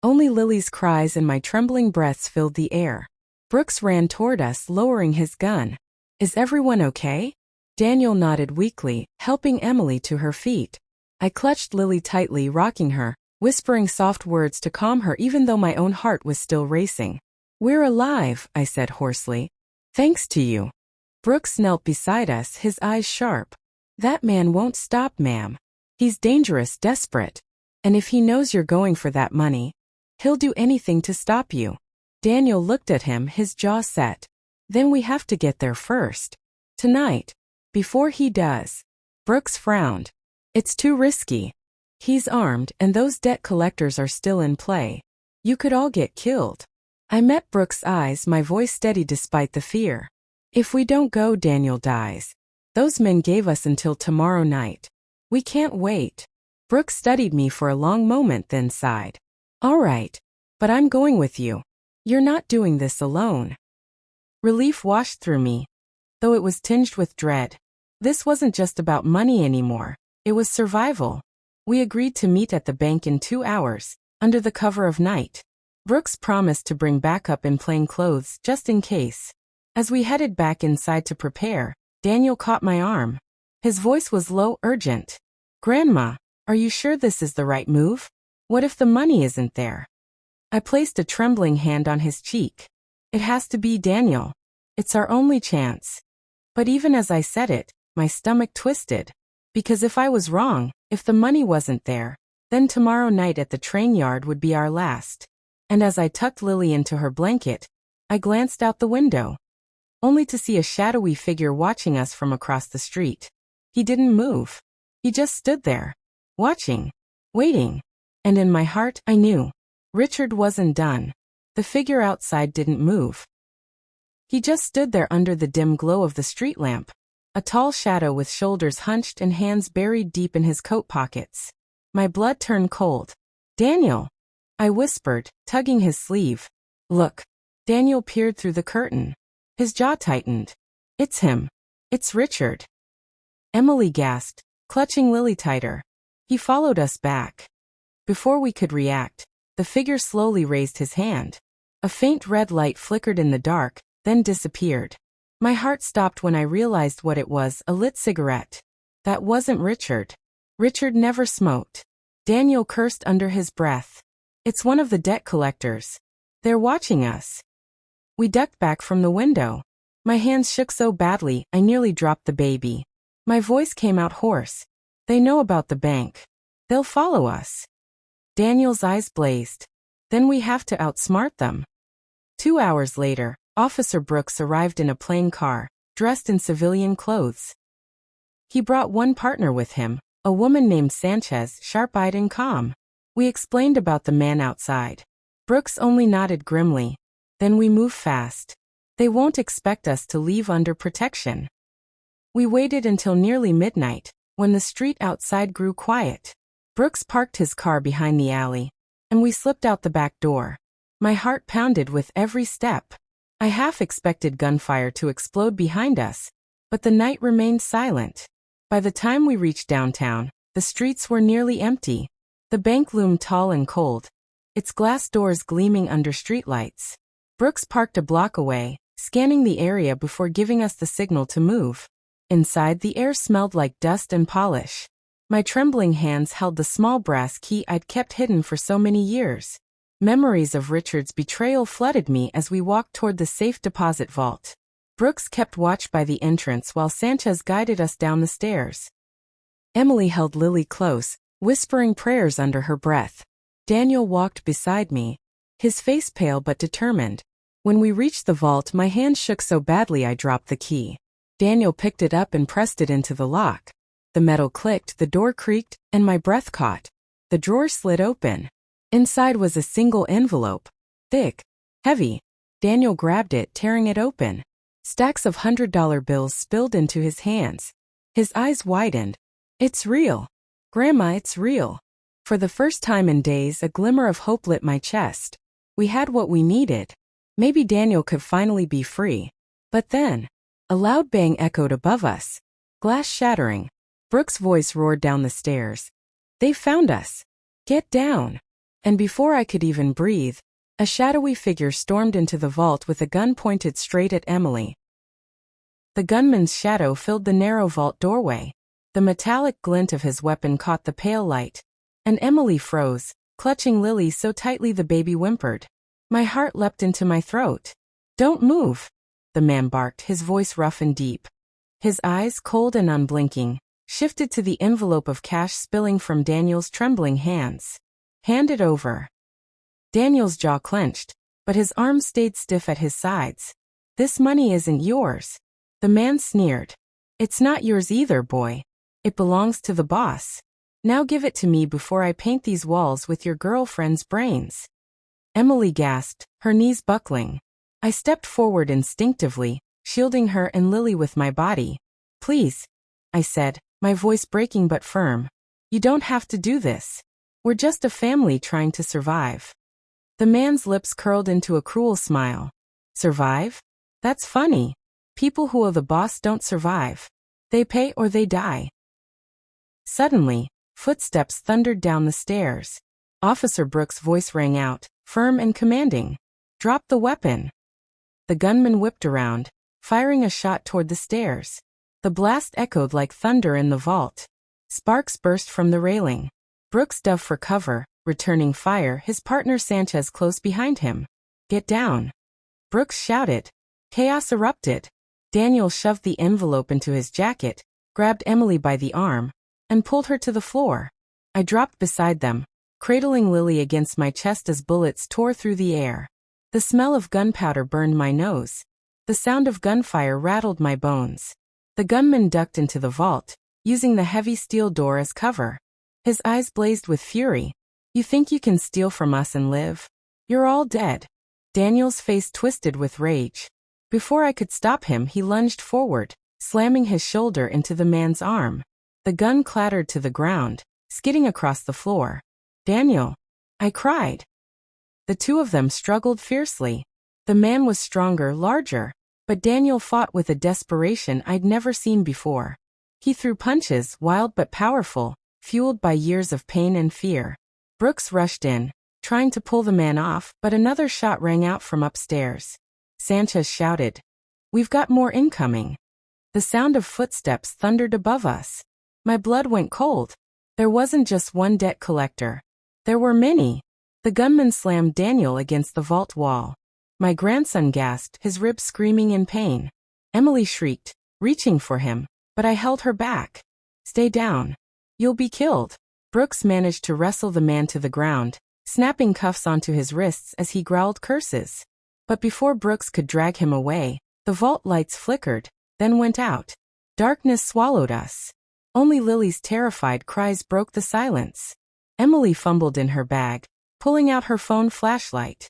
Only Lily's cries and my trembling breaths filled the air. Brooks ran toward us, lowering his gun. Is everyone okay? Daniel nodded weakly, helping Emily to her feet. I clutched Lily tightly, rocking her, whispering soft words to calm her even though my own heart was still racing. We're alive, I said hoarsely. Thanks to you. Brooks knelt beside us, his eyes sharp. That man won't stop, ma'am. He's dangerous, desperate. And if he knows you're going for that money, he'll do anything to stop you. Daniel looked at him, his jaw set. Then we have to get there first. Tonight. Before he does. Brooks frowned. It's too risky. He's armed and those debt collectors are still in play. You could all get killed. I met Brooks' eyes, my voice steady despite the fear. If we don't go, Daniel dies. Those men gave us until tomorrow night. We can't wait. Brooks studied me for a long moment, then sighed. All right. But I'm going with you. You're not doing this alone. Relief washed through me, though it was tinged with dread. This wasn't just about money anymore. It was survival. We agreed to meet at the bank in 2 hours, under the cover of night. Brooks promised to bring backup in plain clothes just in case. As we headed back inside to prepare, Daniel caught my arm. His voice was low, urgent. "Grandma, are you sure this is the right move? What if the money isn't there?" I placed a trembling hand on his cheek. "It has to be, Daniel. It's our only chance." But even as I said it, my stomach twisted. Because if I was wrong, if the money wasn't there, then tomorrow night at the train yard would be our last. And as I tucked Lily into her blanket, I glanced out the window, only to see a shadowy figure watching us from across the street. He didn't move. He just stood there, watching, waiting. And in my heart, I knew. Richard wasn't done. The figure outside didn't move. He just stood there under the dim glow of the street lamp, a tall shadow with shoulders hunched and hands buried deep in his coat pockets. My blood turned cold. "Daniel," I whispered, tugging his sleeve. "Look." Daniel peered through the curtain. His jaw tightened. "It's him. It's Richard." Emily gasped, clutching Lily tighter. He followed us back. Before we could react, the figure slowly raised his hand. A faint red light flickered in the dark, then disappeared. My heart stopped when I realized what it was, a lit cigarette. That wasn't Richard. Richard never smoked. Daniel cursed under his breath. "It's one of the debt collectors. They're watching us." We ducked back from the window. My hands shook so badly, I nearly dropped the baby. My voice came out hoarse. "They know about the bank. They'll follow us." Daniel's eyes blazed. "Then we have to outsmart them." 2 hours later, Officer Brooks arrived in a plain car, dressed in civilian clothes. He brought one partner with him, a woman named Sanchez, sharp-eyed and calm. We explained about the man outside. Brooks only nodded grimly. "Then we move fast. They won't expect us to leave under protection." We waited until nearly midnight, when the street outside grew quiet. Brooks parked his car behind the alley, and we slipped out the back door. My heart pounded with every step. I half expected gunfire to explode behind us, but the night remained silent. By the time we reached downtown, the streets were nearly empty. The bank loomed tall and cold, its glass doors gleaming under streetlights. Brooks parked a block away, scanning the area before giving us the signal to move. Inside, the air smelled like dust and polish. My trembling hands held the small brass key I'd kept hidden for so many years. Memories of Richard's betrayal flooded me as we walked toward the safe deposit vault. Brooks kept watch by the entrance while Sanchez guided us down the stairs. Emily held Lily close, whispering prayers under her breath. Daniel walked beside me, his face pale but determined. When we reached the vault, my hand shook so badly I dropped the key. Daniel picked it up and pressed it into the lock. The metal clicked, the door creaked, and my breath caught. The drawer slid open. Inside was a single envelope. Thick, heavy. Daniel grabbed it, tearing it open. Stacks of $100 bills spilled into his hands. His eyes widened. "It's real. Grandma, it's real." For the first time in days, a glimmer of hope lit my chest. We had what we needed. Maybe Daniel could finally be free. But then, a loud bang echoed above us. Glass shattering. Brooks' voice roared down the stairs. "They found us. Get down." And before I could even breathe, a shadowy figure stormed into the vault with a gun pointed straight at Emily. The gunman's shadow filled the narrow vault doorway. The metallic glint of his weapon caught the pale light, and Emily froze, clutching Lily so tightly the baby whimpered. My heart leapt into my throat. "Don't move," the man barked, his voice rough and deep. His eyes, cold and unblinking, shifted to the envelope of cash spilling from Daniel's trembling hands. "Hand it over." Daniel's jaw clenched, but his arms stayed stiff at his sides. "This money isn't yours." The man sneered. "It's not yours either, boy. It belongs to the boss. Now give it to me before I paint these walls with your girlfriend's brains." Emily gasped, her knees buckling. I stepped forward instinctively, shielding her and Lily with my body. "Please," I said, my voice breaking but firm. "You don't have to do this. We're just a family trying to survive." The man's lips curled into a cruel smile. "Survive? That's funny. People who owe the boss don't survive. They pay or they die." Suddenly, footsteps thundered down the stairs. Officer Brooks' voice rang out, firm and commanding. Drop the weapon. The gunman whipped around, firing a shot toward the stairs. The blast echoed like thunder in the vault. Sparks burst from the railing. Brooks dove for cover, returning fire, his partner Sanchez close behind him. Get down. Brooks shouted. Chaos erupted. Daniel shoved the envelope into his jacket, grabbed Emily by the arm, and pulled her to the floor. I dropped beside them, cradling Lily against my chest as bullets tore through the air. The smell of gunpowder burned my nose. The sound of gunfire rattled my bones. The gunman ducked into the vault, using the heavy steel door as cover. His eyes blazed with fury. You think you can steal from us and live? You're all dead. Daniel's face twisted with rage. Before I could stop him, he lunged forward, slamming his shoulder into the man's arm. The gun clattered to the ground, skidding across the floor. Daniel! I cried. The two of them struggled fiercely. The man was stronger, larger, but Daniel fought with a desperation I'd never seen before. He threw punches, wild but powerful, fueled by years of pain and fear. Brooks rushed in, trying to pull the man off, but another shot rang out from upstairs. Sanchez shouted, "We've got more incoming." The sound of footsteps thundered above us. My blood went cold. There wasn't just one debt collector. There were many. The gunman slammed Daniel against the vault wall. My grandson gasped, his ribs screaming in pain. Emily shrieked, reaching for him, but I held her back. Stay down. You'll be killed. Brooks managed to wrestle the man to the ground, snapping cuffs onto his wrists as he growled curses. But before Brooks could drag him away, the vault lights flickered, then went out. Darkness swallowed us. Only Lily's terrified cries broke the silence. Emily fumbled in her bag, pulling out her phone flashlight.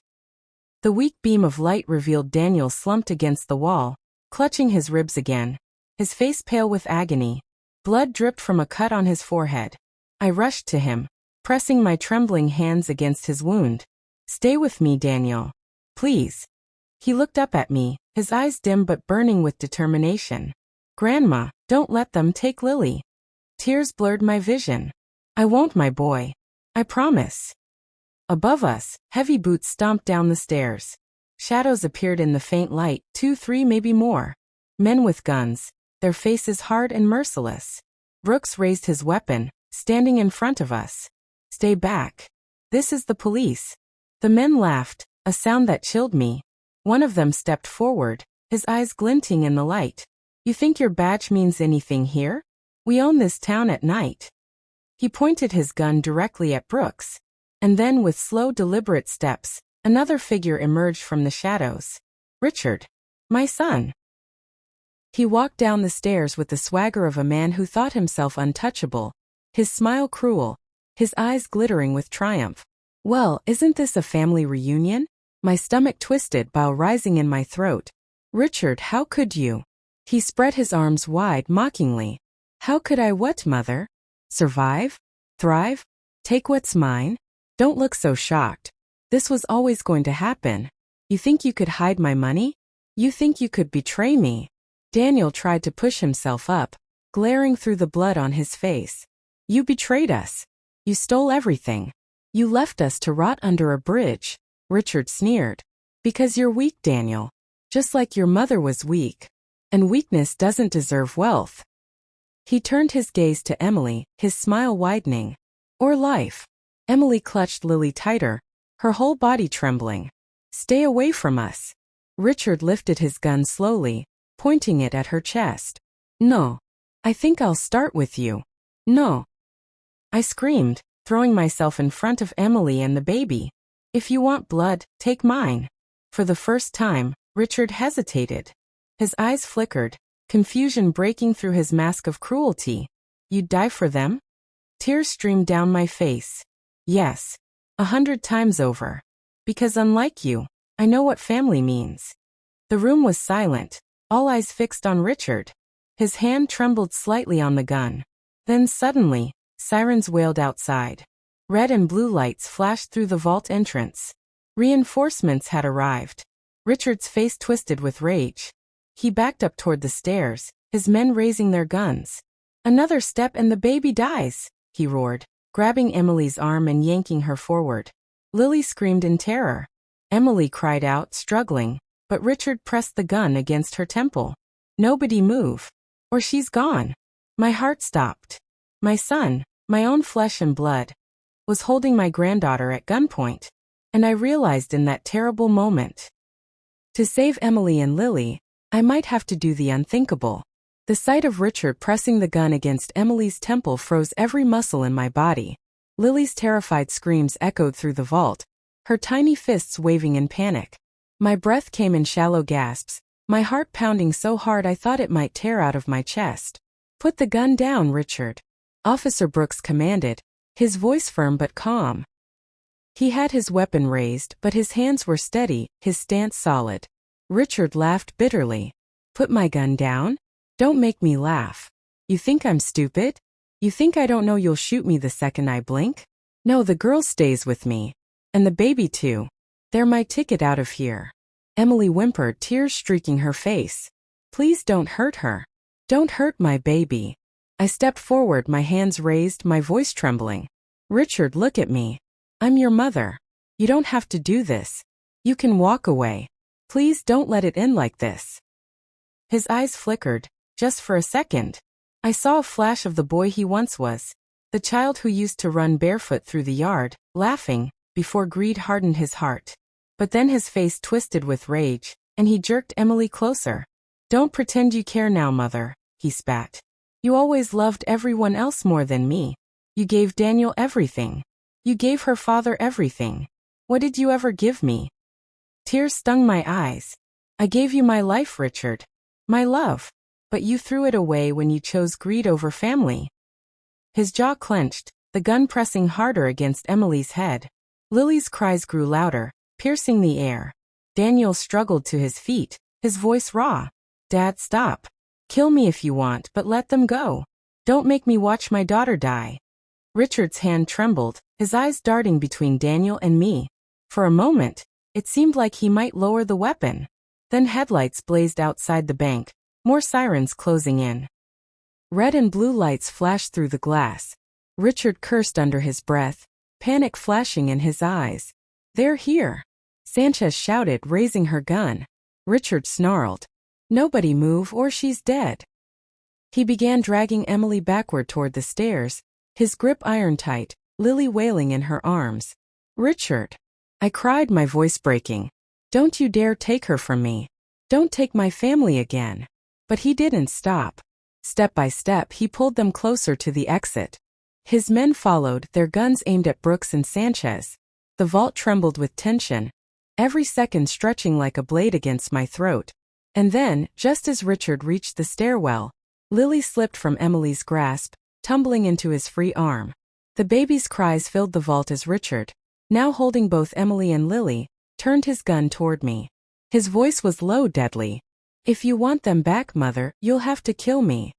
The weak beam of light revealed Daniel slumped against the wall, clutching his ribs again, his face pale with agony. Blood dripped from a cut on his forehead. I rushed to him, pressing my trembling hands against his wound. Stay with me, Daniel. Please. He looked up at me, his eyes dim but burning with determination. Grandma, don't let them take Lily. Tears blurred my vision. I won't, my boy. I promise. Above us, heavy boots stomped down the stairs. Shadows appeared in the faint light, 2, 3, maybe more. Men with guns, their faces hard and merciless. Brooks raised his weapon, standing in front of us. Stay back. This is the police. The men laughed, a sound that chilled me. One of them stepped forward, his eyes glinting in the light. You think your badge means anything here? We own this town at night. He pointed his gun directly at Brooks. And then with slow, deliberate steps, another figure emerged from the shadows. Richard. My son. He walked down the stairs with the swagger of a man who thought himself untouchable, his smile cruel, his eyes glittering with triumph. Well, isn't this a family reunion? My stomach twisted, bile rising in my throat. Richard, how could you? He spread his arms wide, mockingly. How could I what, mother? Survive? Thrive? Take what's mine? Don't look so shocked. This was always going to happen. You think you could hide my money? You think you could betray me? Daniel tried to push himself up, glaring through the blood on his face. You betrayed us. You stole everything. You left us to rot under a bridge, Richard sneered. Because you're weak, Daniel. Just like your mother was weak. And weakness doesn't deserve wealth. He turned his gaze to Emily, his smile widening. Or life. Emily clutched Lily tighter, her whole body trembling. Stay away from us. Richard lifted his gun slowly, pointing it at her chest. No. I think I'll start with you. No. I screamed, throwing myself in front of Emily and the baby. If you want blood, take mine. For the first time, Richard hesitated. His eyes flickered, confusion breaking through his mask of cruelty. You'd die for them? Tears streamed down my face. Yes. 100 times over. Because unlike you, I know what family means. The room was silent, all eyes fixed on Richard. His hand trembled slightly on the gun. Then suddenly, sirens wailed outside. Red and blue lights flashed through the vault entrance. Reinforcements had arrived. Richard's face twisted with rage. He backed up toward the stairs, his men raising their guns. Another step and the baby dies, he roared, grabbing Emily's arm and yanking her forward. Lily screamed in terror. Emily cried out, struggling, but Richard pressed the gun against her temple. Nobody move, or she's gone. My heart stopped. My son, my own flesh and blood, was holding my granddaughter at gunpoint, and I realized in that terrible moment, to save Emily and Lily, I might have to do the unthinkable. The sight of Richard pressing the gun against Emily's temple froze every muscle in my body. Lily's terrified screams echoed through the vault, her tiny fists waving in panic. My breath came in shallow gasps, my heart pounding so hard I thought it might tear out of my chest. "Put the gun down, Richard," Officer Brooks commanded, his voice firm but calm. He had his weapon raised, but his hands were steady, his stance solid. Richard laughed bitterly. "Put my gun down? Don't make me laugh. You think I'm stupid? You think I don't know you'll shoot me the second I blink? No, the girl stays with me. And the baby too. They're my ticket out of here." Emily whimpered, tears streaking her face. "Please don't hurt her. Don't hurt my baby." I stepped forward, my hands raised, my voice trembling. "Richard, look at me. I'm your mother. You don't have to do this. You can walk away. Please don't let it end like this." His eyes flickered, just for a second. I saw a flash of the boy he once was, the child who used to run barefoot through the yard, laughing, before greed hardened his heart. But then his face twisted with rage, and he jerked Emily closer. "Don't pretend you care now, Mother," he spat. "You always loved everyone else more than me. You gave Daniel everything. You gave her father everything. What did you ever give me?" Tears stung my eyes. "I gave you my life, Richard. My love. But you threw it away when you chose greed over family." His jaw clenched, the gun pressing harder against Emily's head. Lily's cries grew louder, piercing the air. Daniel struggled to his feet, his voice raw. "Dad, stop. Kill me if you want, but let them go. Don't make me watch my daughter die." Richard's hand trembled, his eyes darting between Daniel and me. For a moment, it seemed like he might lower the weapon. Then headlights blazed outside the bank, more sirens closing in. Red and blue lights flashed through the glass. Richard cursed under his breath, panic flashing in his eyes. "They're here," Sanchez shouted, raising her gun. Richard snarled. "Nobody move or she's dead." He began dragging Emily backward toward the stairs, his grip iron tight, Lily wailing in her arms. "Richard," I cried, my voice breaking. "Don't you dare take her from me. Don't take my family again." But he didn't stop. Step by step, he pulled them closer to the exit. His men followed, their guns aimed at Brooks and Sanchez. The vault trembled with tension, every second stretching like a blade against my throat. And then, just as Richard reached the stairwell, Lily slipped from Emily's grasp, tumbling into his free arm. The baby's cries filled the vault as Richard, now holding both Emily and Lily, turned his gun toward me. His voice was low, deadly. "If you want them back, Mother, you'll have to kill me."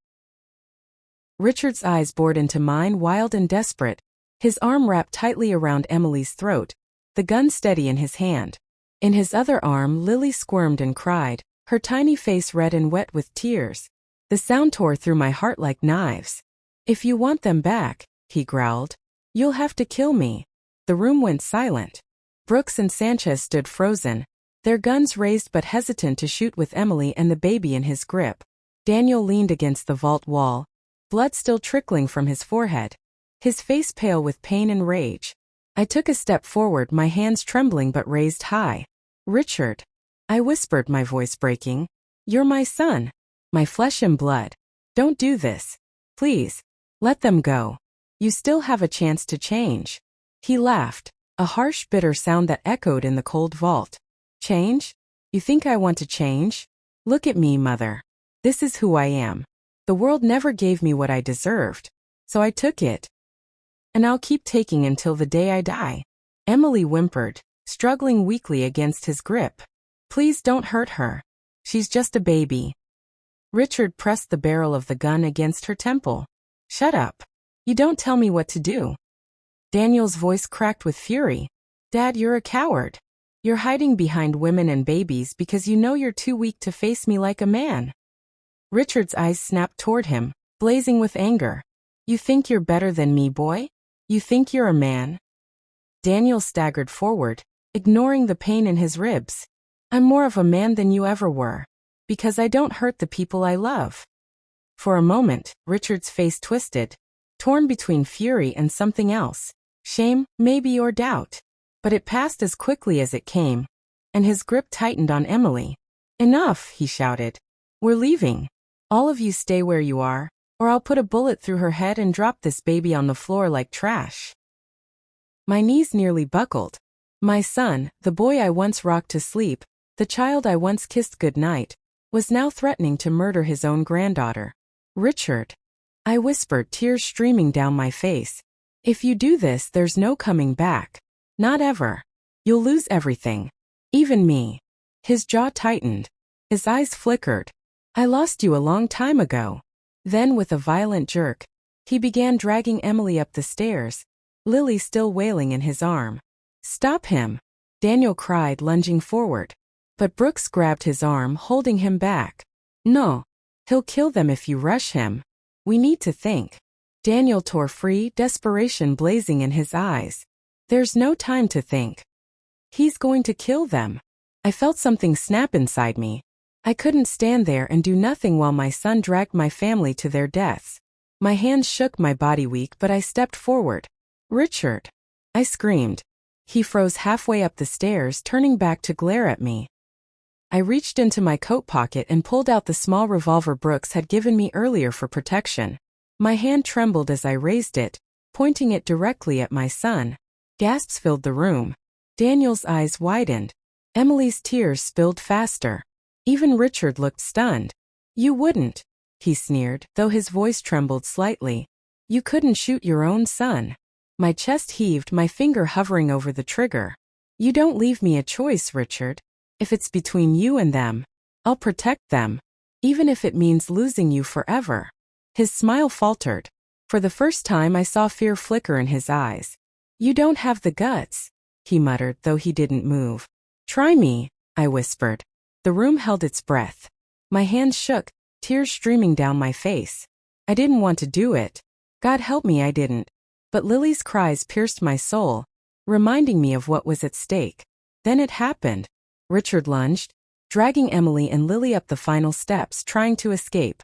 Richard's eyes bored into mine, wild and desperate, his arm wrapped tightly around Emily's throat, the gun steady in his hand. In his other arm, Lily squirmed and cried, her tiny face red and wet with tears. The sound tore through my heart like knives. "If you want them back," he growled, "you'll have to kill me." The room went silent. Brooks and Sanchez stood frozen, their guns raised but hesitant to shoot with Emily and the baby in his grip. Daniel leaned against the vault wall, blood still trickling from his forehead, his face pale with pain and rage. I took a step forward, my hands trembling but raised high. "Richard," I whispered, my voice breaking. "You're my son, my flesh and blood. Don't do this. Please, let them go. You still have a chance to change." He laughed, a harsh, bitter sound that echoed in the cold vault. "Change? You think I want to change? Look at me, Mother. This is who I am. The world never gave me what I deserved, so I took it. And I'll keep taking until the day I die." Emily whimpered, struggling weakly against his grip. "Please don't hurt her. She's just a baby." Richard pressed the barrel of the gun against her temple. "Shut up. You don't tell me what to do." Daniel's voice cracked with fury. "Dad, you're a coward. You're hiding behind women and babies because you know you're too weak to face me like a man." Richard's eyes snapped toward him, blazing with anger. "You think you're better than me, boy? You think you're a man? Daniel staggered forward, ignoring the pain in his ribs. I'm more of a man than you ever were. Because I don't hurt the people I love. For a moment, Richard's face twisted, torn between fury and something else. Shame, maybe, or doubt. But it passed as quickly as it came, and his grip tightened on Emily. Enough, he shouted. We're leaving. All of you stay where you are, or I'll put a bullet through her head and drop this baby on the floor like trash. My knees nearly buckled. My son, the boy I once rocked to sleep, the child I once kissed goodnight, was now threatening to murder his own granddaughter. Richard, I whispered, tears streaming down my face. If you do this, there's no coming back. Not ever. You'll lose everything. Even me. His jaw tightened. His eyes flickered. I lost you a long time ago. Then, with a violent jerk, he began dragging Emily up the stairs, Lily still wailing in his arm. Stop him! Daniel cried, lunging forward. But Brooks grabbed his arm, holding him back. No. He'll kill them if you rush him. We need to think. Daniel tore free, desperation blazing in his eyes. There's no time to think. He's going to kill them. I felt something snap inside me. I couldn't stand there and do nothing while my son dragged my family to their deaths. My hands shook, my body weak, but I stepped forward. Richard! I screamed. He froze halfway up the stairs, turning back to glare at me. I reached into my coat pocket and pulled out the small revolver Brooks had given me earlier for protection. My hand trembled as I raised it, pointing it directly at my son. Gasps filled the room. Daniel's eyes widened. Emily's tears spilled faster. Even Richard looked stunned. You wouldn't, he sneered, though his voice trembled slightly. You couldn't shoot your own son. My chest heaved, my finger hovering over the trigger. You don't leave me a choice, Richard. If it's between you and them, I'll protect them, even if it means losing you forever. His smile faltered. For the first time I saw fear flicker in his eyes. You don't have the guts, he muttered, though he didn't move. Try me, I whispered. The room held its breath. My hands shook, tears streaming down my face. I didn't want to do it. God help me, I didn't. But Lily's cries pierced my soul, reminding me of what was at stake. Then it happened. Richard lunged, dragging Emily and Lily up the final steps, trying to escape.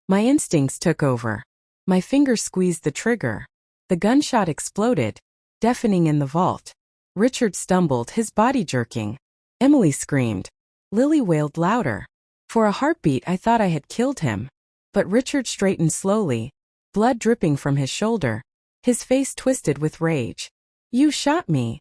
My instincts took over. My fingers squeezed the trigger. The gunshot exploded, deafening in the vault. Richard stumbled, his body jerking. Emily screamed. Lily wailed louder. For a heartbeat I thought I had killed him. But Richard straightened slowly, blood dripping from his shoulder. His face twisted with rage. You shot me,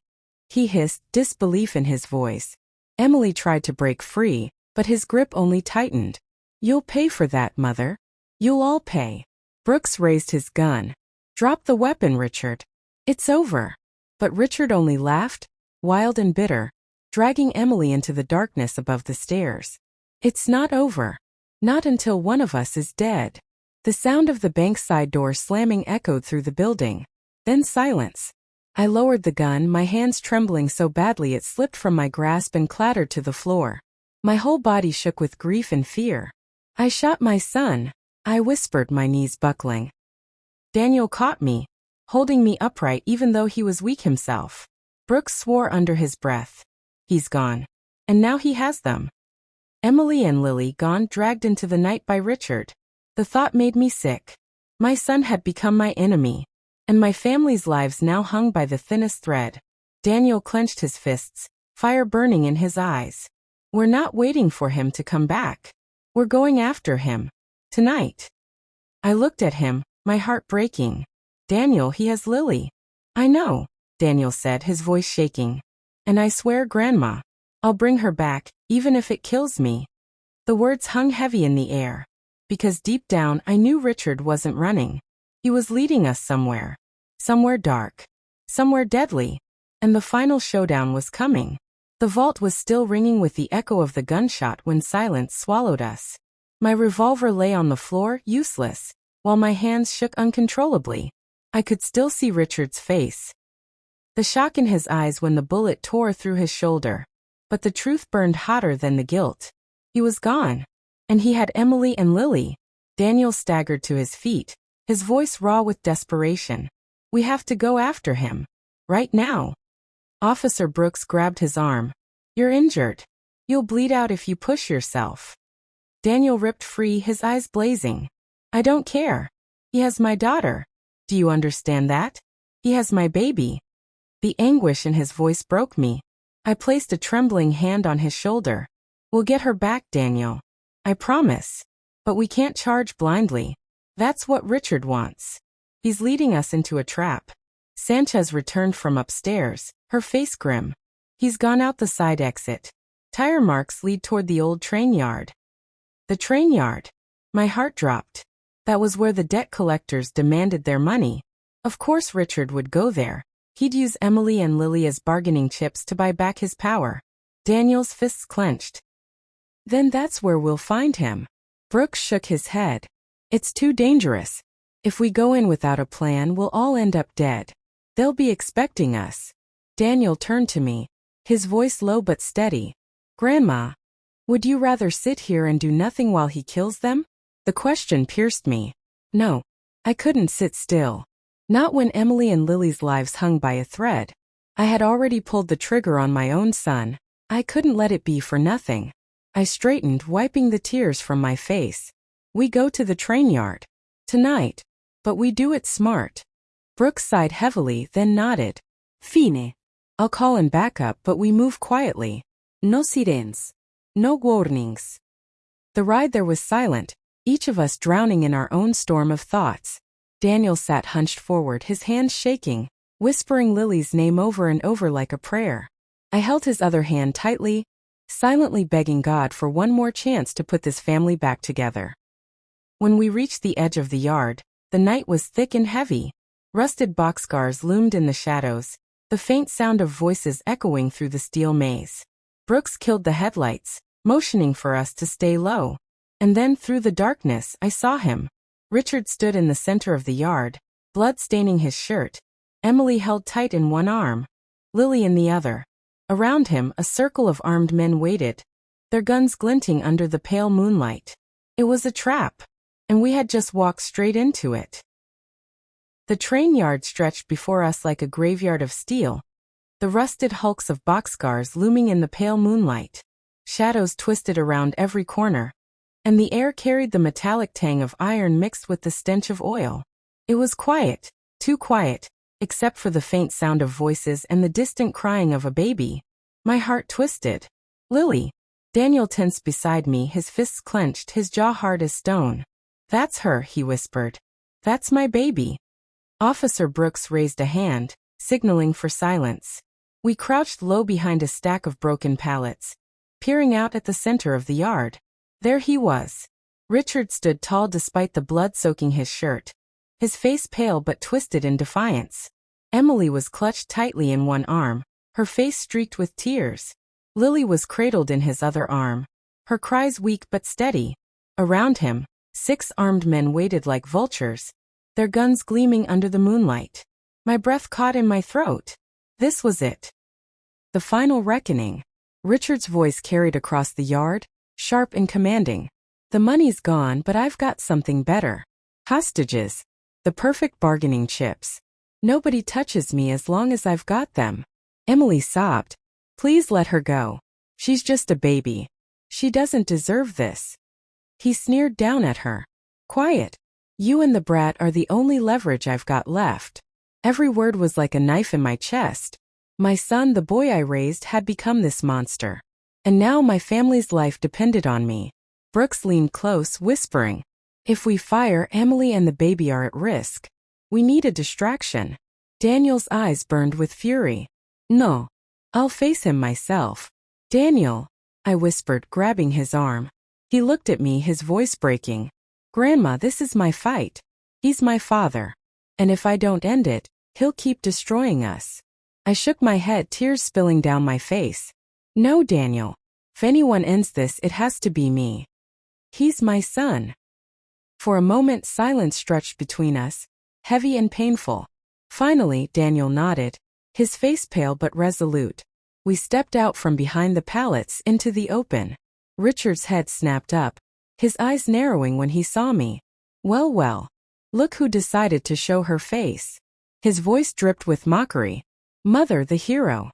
he hissed, disbelief in his voice. Emily tried to break free, but his grip only tightened. You'll pay for that, Mother. You'll all pay. Brooks raised his gun. Drop the weapon, Richard. It's over. But Richard only laughed, wild and bitter, dragging Emily into the darkness above the stairs. It's not over. Not until one of us is dead. The sound of the bank's side door slamming echoed through the building. Then silence. I lowered the gun, my hands trembling so badly it slipped from my grasp and clattered to the floor. My whole body shook with grief and fear. I shot my son, I whispered, my knees buckling. Daniel caught me, holding me upright even though he was weak himself. Brooks swore under his breath. He's gone. And now he has them. Emily and Lily gone, dragged into the night by Richard. The thought made me sick. My son had become my enemy, and my family's lives now hung by the thinnest thread. Daniel clenched his fists, fire burning in his eyes. We're not waiting for him to come back. We're going after him. Tonight. I looked at him, my heart breaking. Daniel, he has Lily. I know, Daniel said, his voice shaking. And I swear, Grandma, I'll bring her back, even if it kills me. The words hung heavy in the air. Because deep down I knew Richard wasn't running. He was leading us somewhere. Somewhere dark. Somewhere deadly. And the final showdown was coming. The vault was still ringing with the echo of the gunshot when silence swallowed us. My revolver lay on the floor, useless, while my hands shook uncontrollably. I could still see Richard's face. The shock in his eyes when the bullet tore through his shoulder. But the truth burned hotter than the guilt. He was gone. And he had Emily and Lily. Daniel staggered to his feet, his voice raw with desperation. We have to go after him. Right now. Officer Brooks grabbed his arm. You're injured. You'll bleed out if you push yourself. Daniel ripped free, his eyes blazing. I don't care. He has my daughter. Do you understand that? He has my baby. The anguish in his voice broke me. I placed a trembling hand on his shoulder. We'll get her back, Daniel. I promise. But we can't charge blindly. That's what Richard wants. He's leading us into a trap. Sanchez returned from upstairs, her face grim. He's gone out the side exit. Tire marks lead toward the old train yard. The train yard. My heart dropped. That was where the debt collectors demanded their money. Of course Richard would go there. He'd use Emily and Lily as bargaining chips to buy back his power. Daniel's fists clenched. Then that's where we'll find him. Brooks shook his head. It's too dangerous. If we go in without a plan, we'll all end up dead. They'll be expecting us. Daniel turned to me, his voice low but steady. Grandma, would you rather sit here and do nothing while he kills them? The question pierced me. No, I couldn't sit still. Not when Emily and Lily's lives hung by a thread. I had already pulled the trigger on my own son. I couldn't let it be for nothing. I straightened, wiping the tears from my face. We go to the train yard. Tonight. But we do it smart. Brooks sighed heavily, then nodded. Fine. I'll call in backup, but we move quietly. No sirens. No warnings. The ride there was silent, each of us drowning in our own storm of thoughts. Daniel sat hunched forward, his hands shaking, whispering Lily's name over and over like a prayer. I held his other hand tightly, silently begging God for one more chance to put this family back together. When we reached the edge of the yard, the night was thick and heavy. Rusted boxcars loomed in the shadows, the faint sound of voices echoing through the steel maze. Brooks killed the headlights, motioning for us to stay low. And then through the darkness, I saw him. Richard stood in the center of the yard, blood staining his shirt. Emily held tight in one arm, Lily in the other. Around him, a circle of armed men waited, their guns glinting under the pale moonlight. It was a trap, and we had just walked straight into it. The train yard stretched before us like a graveyard of steel, the rusted hulks of boxcars looming in the pale moonlight. Shadows twisted around every corner, and the air carried the metallic tang of iron mixed with the stench of oil. It was quiet, too quiet, except for the faint sound of voices and the distant crying of a baby. My heart twisted. Lily. Daniel tensed beside me, his fists clenched, his jaw hard as stone. That's her, he whispered. That's my baby. Officer Brooks raised a hand, signaling for silence. We crouched low behind a stack of broken pallets, peering out at the center of the yard. There he was. Richard stood tall despite the blood soaking his shirt, his face pale but twisted in defiance. Emily was clutched tightly in one arm, her face streaked with tears. Lily was cradled in his other arm, her cries weak but steady. Around him, 6 armed men waited like vultures, their guns gleaming under the moonlight. My breath caught in my throat. This was it. The final reckoning. Richard's voice carried across the yard, sharp and commanding. The money's gone, but I've got something better. Hostages. The perfect bargaining chips. Nobody touches me as long as I've got them. Emily sobbed. Please let her go. She's just a baby. She doesn't deserve this. He sneered down at her. Quiet. You and the brat are the only leverage I've got left. Every word was like a knife in my chest. My son, the boy I raised, had become this monster. And now my family's life depended on me. Brooks leaned close, whispering, if we fire, Emily and the baby are at risk. We need a distraction. Daniel's eyes burned with fury. No. I'll face him myself. Daniel, I whispered, grabbing his arm. He looked at me, his voice breaking. Grandma, this is my fight. He's my father. And if I don't end it, he'll keep destroying us. I shook my head, tears spilling down my face. No, Daniel. If anyone ends this, it has to be me. He's my son. For a moment, silence stretched between us, heavy and painful. Finally, Daniel nodded, his face pale but resolute. We stepped out from behind the pallets into the open. Richard's head snapped up, his eyes narrowing when he saw me. Well, look who decided to show her face. His voice dripped with mockery. Mother, the hero.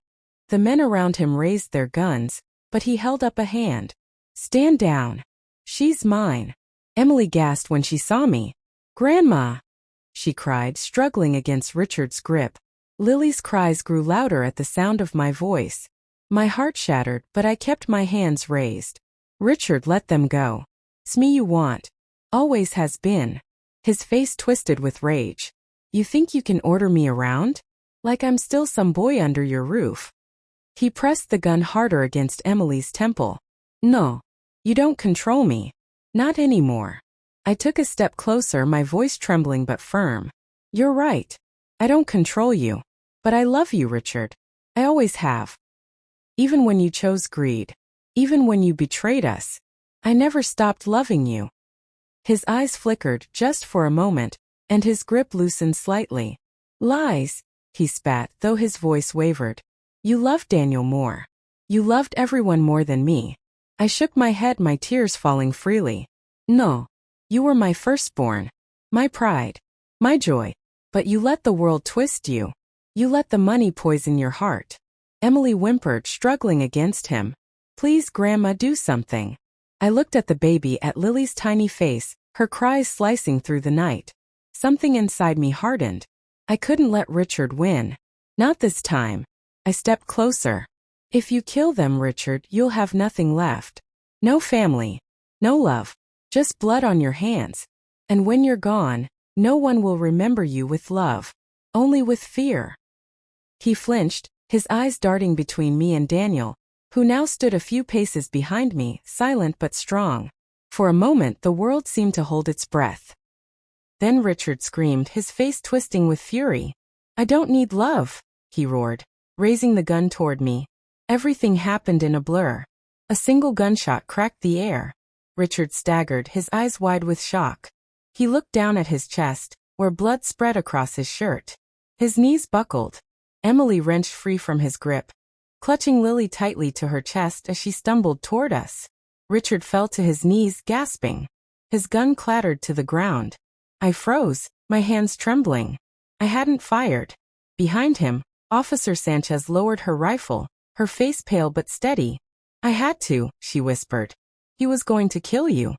The men around him raised their guns, but he held up a hand. Stand down. She's mine. Emily gasped when she saw me. Grandma! She cried, struggling against Richard's grip. Lily's cries grew louder at the sound of my voice. My heart shattered, but I kept my hands raised. Richard, let them go. It's me you want. Always has been. His face twisted with rage. You think you can order me around? Like I'm still some boy under your roof. He pressed the gun harder against Emily's temple. No. You don't control me. Not anymore. I took a step closer, my voice trembling but firm. You're right. I don't control you. But I love you, Richard. I always have. Even when you chose greed. Even when you betrayed us. I never stopped loving you. His eyes flickered just for a moment, and his grip loosened slightly. Lies, he spat, though his voice wavered. You loved Daniel more. You loved everyone more than me. I shook my head, my tears falling freely. No. You were my firstborn. My pride. My joy. But you let the world twist you. You let the money poison your heart. Emily whimpered, struggling against him. Please, Grandma, do something. I looked at the baby, at Lily's tiny face, her cries slicing through the night. Something inside me hardened. I couldn't let Richard win. Not this time. I stepped closer. If you kill them, Richard, you'll have nothing left. No family. No love. Just blood on your hands. And when you're gone, no one will remember you with love. Only with fear. He flinched, his eyes darting between me and Daniel, who now stood a few paces behind me, silent but strong. For a moment the world seemed to hold its breath. Then Richard screamed, his face twisting with fury. I don't need love, he roared, raising the gun toward me. Everything happened in a blur. A single gunshot cracked the air. Richard staggered, his eyes wide with shock. He looked down at his chest, where blood spread across his shirt. His knees buckled. Emily wrenched free from his grip, clutching Lily tightly to her chest as she stumbled toward us. Richard fell to his knees, gasping. His gun clattered to the ground. I froze, my hands trembling. I hadn't fired. Behind him, Officer Sanchez lowered her rifle, her face pale but steady. I had to, she whispered. He was going to kill you.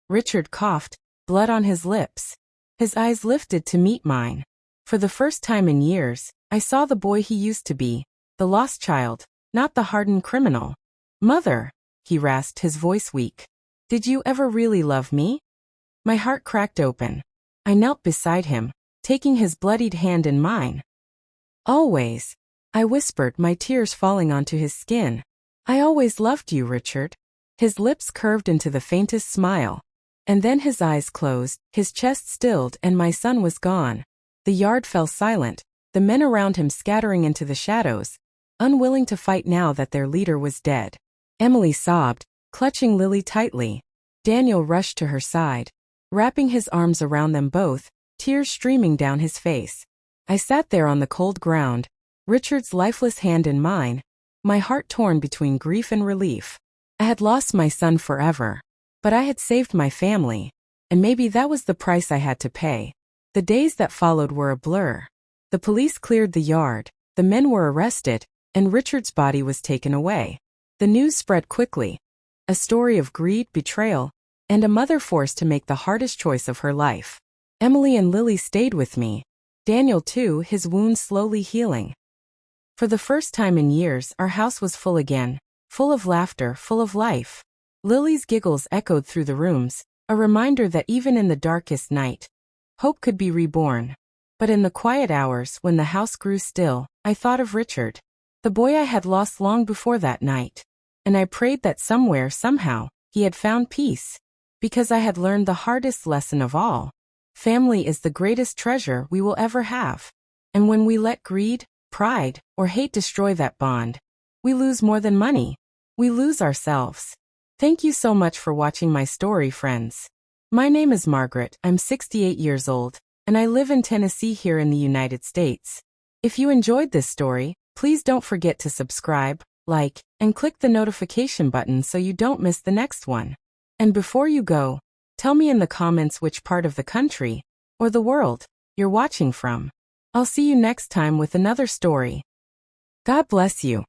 Richard coughed, blood on his lips. His eyes lifted to meet mine. For the first time in years, I saw the boy he used to be, the lost child, not the hardened criminal. Mother, he rasped, his voice weak. Did you ever really love me? My heart cracked open. I knelt beside him, taking his bloodied hand in mine. Always, I whispered, my tears falling onto his skin. I always loved you, Richard. His lips curved into the faintest smile. And then his eyes closed, his chest stilled, and my son was gone. The yard fell silent, the men around him scattering into the shadows, unwilling to fight now that their leader was dead. Emily sobbed, clutching Lily tightly. Daniel rushed to her side, wrapping his arms around them both, tears streaming down his face. I sat there on the cold ground, Richard's lifeless hand in mine, my heart torn between grief and relief. I had lost my son forever, but I had saved my family, and maybe that was the price I had to pay. The days that followed were a blur. The police cleared the yard, the men were arrested, and Richard's body was taken away. The news spread quickly. A story of greed, betrayal, and a mother forced to make the hardest choice of her life. Emily and Lily stayed with me. Daniel too, his wounds slowly healing. For the first time in years, our house was full again, full of laughter, full of life. Lily's giggles echoed through the rooms, a reminder that even in the darkest night, hope could be reborn. But in the quiet hours, when the house grew still, I thought of Richard, the boy I had lost long before that night. And I prayed that somewhere, somehow, he had found peace. Because I had learned the hardest lesson of all. Family is the greatest treasure we will ever have. And when we let greed, pride, or hate destroy that bond, we lose more than money. We lose ourselves. Thank you so much for watching my story, friends. My name is Margaret, I'm 68 years old, and I live in Tennessee here in the United States. If you enjoyed this story, please don't forget to subscribe, like, and click the notification button so you don't miss the next one. And before you go, tell me in the comments which part of the country, or the world, you're watching from. I'll see you next time with another story. God bless you.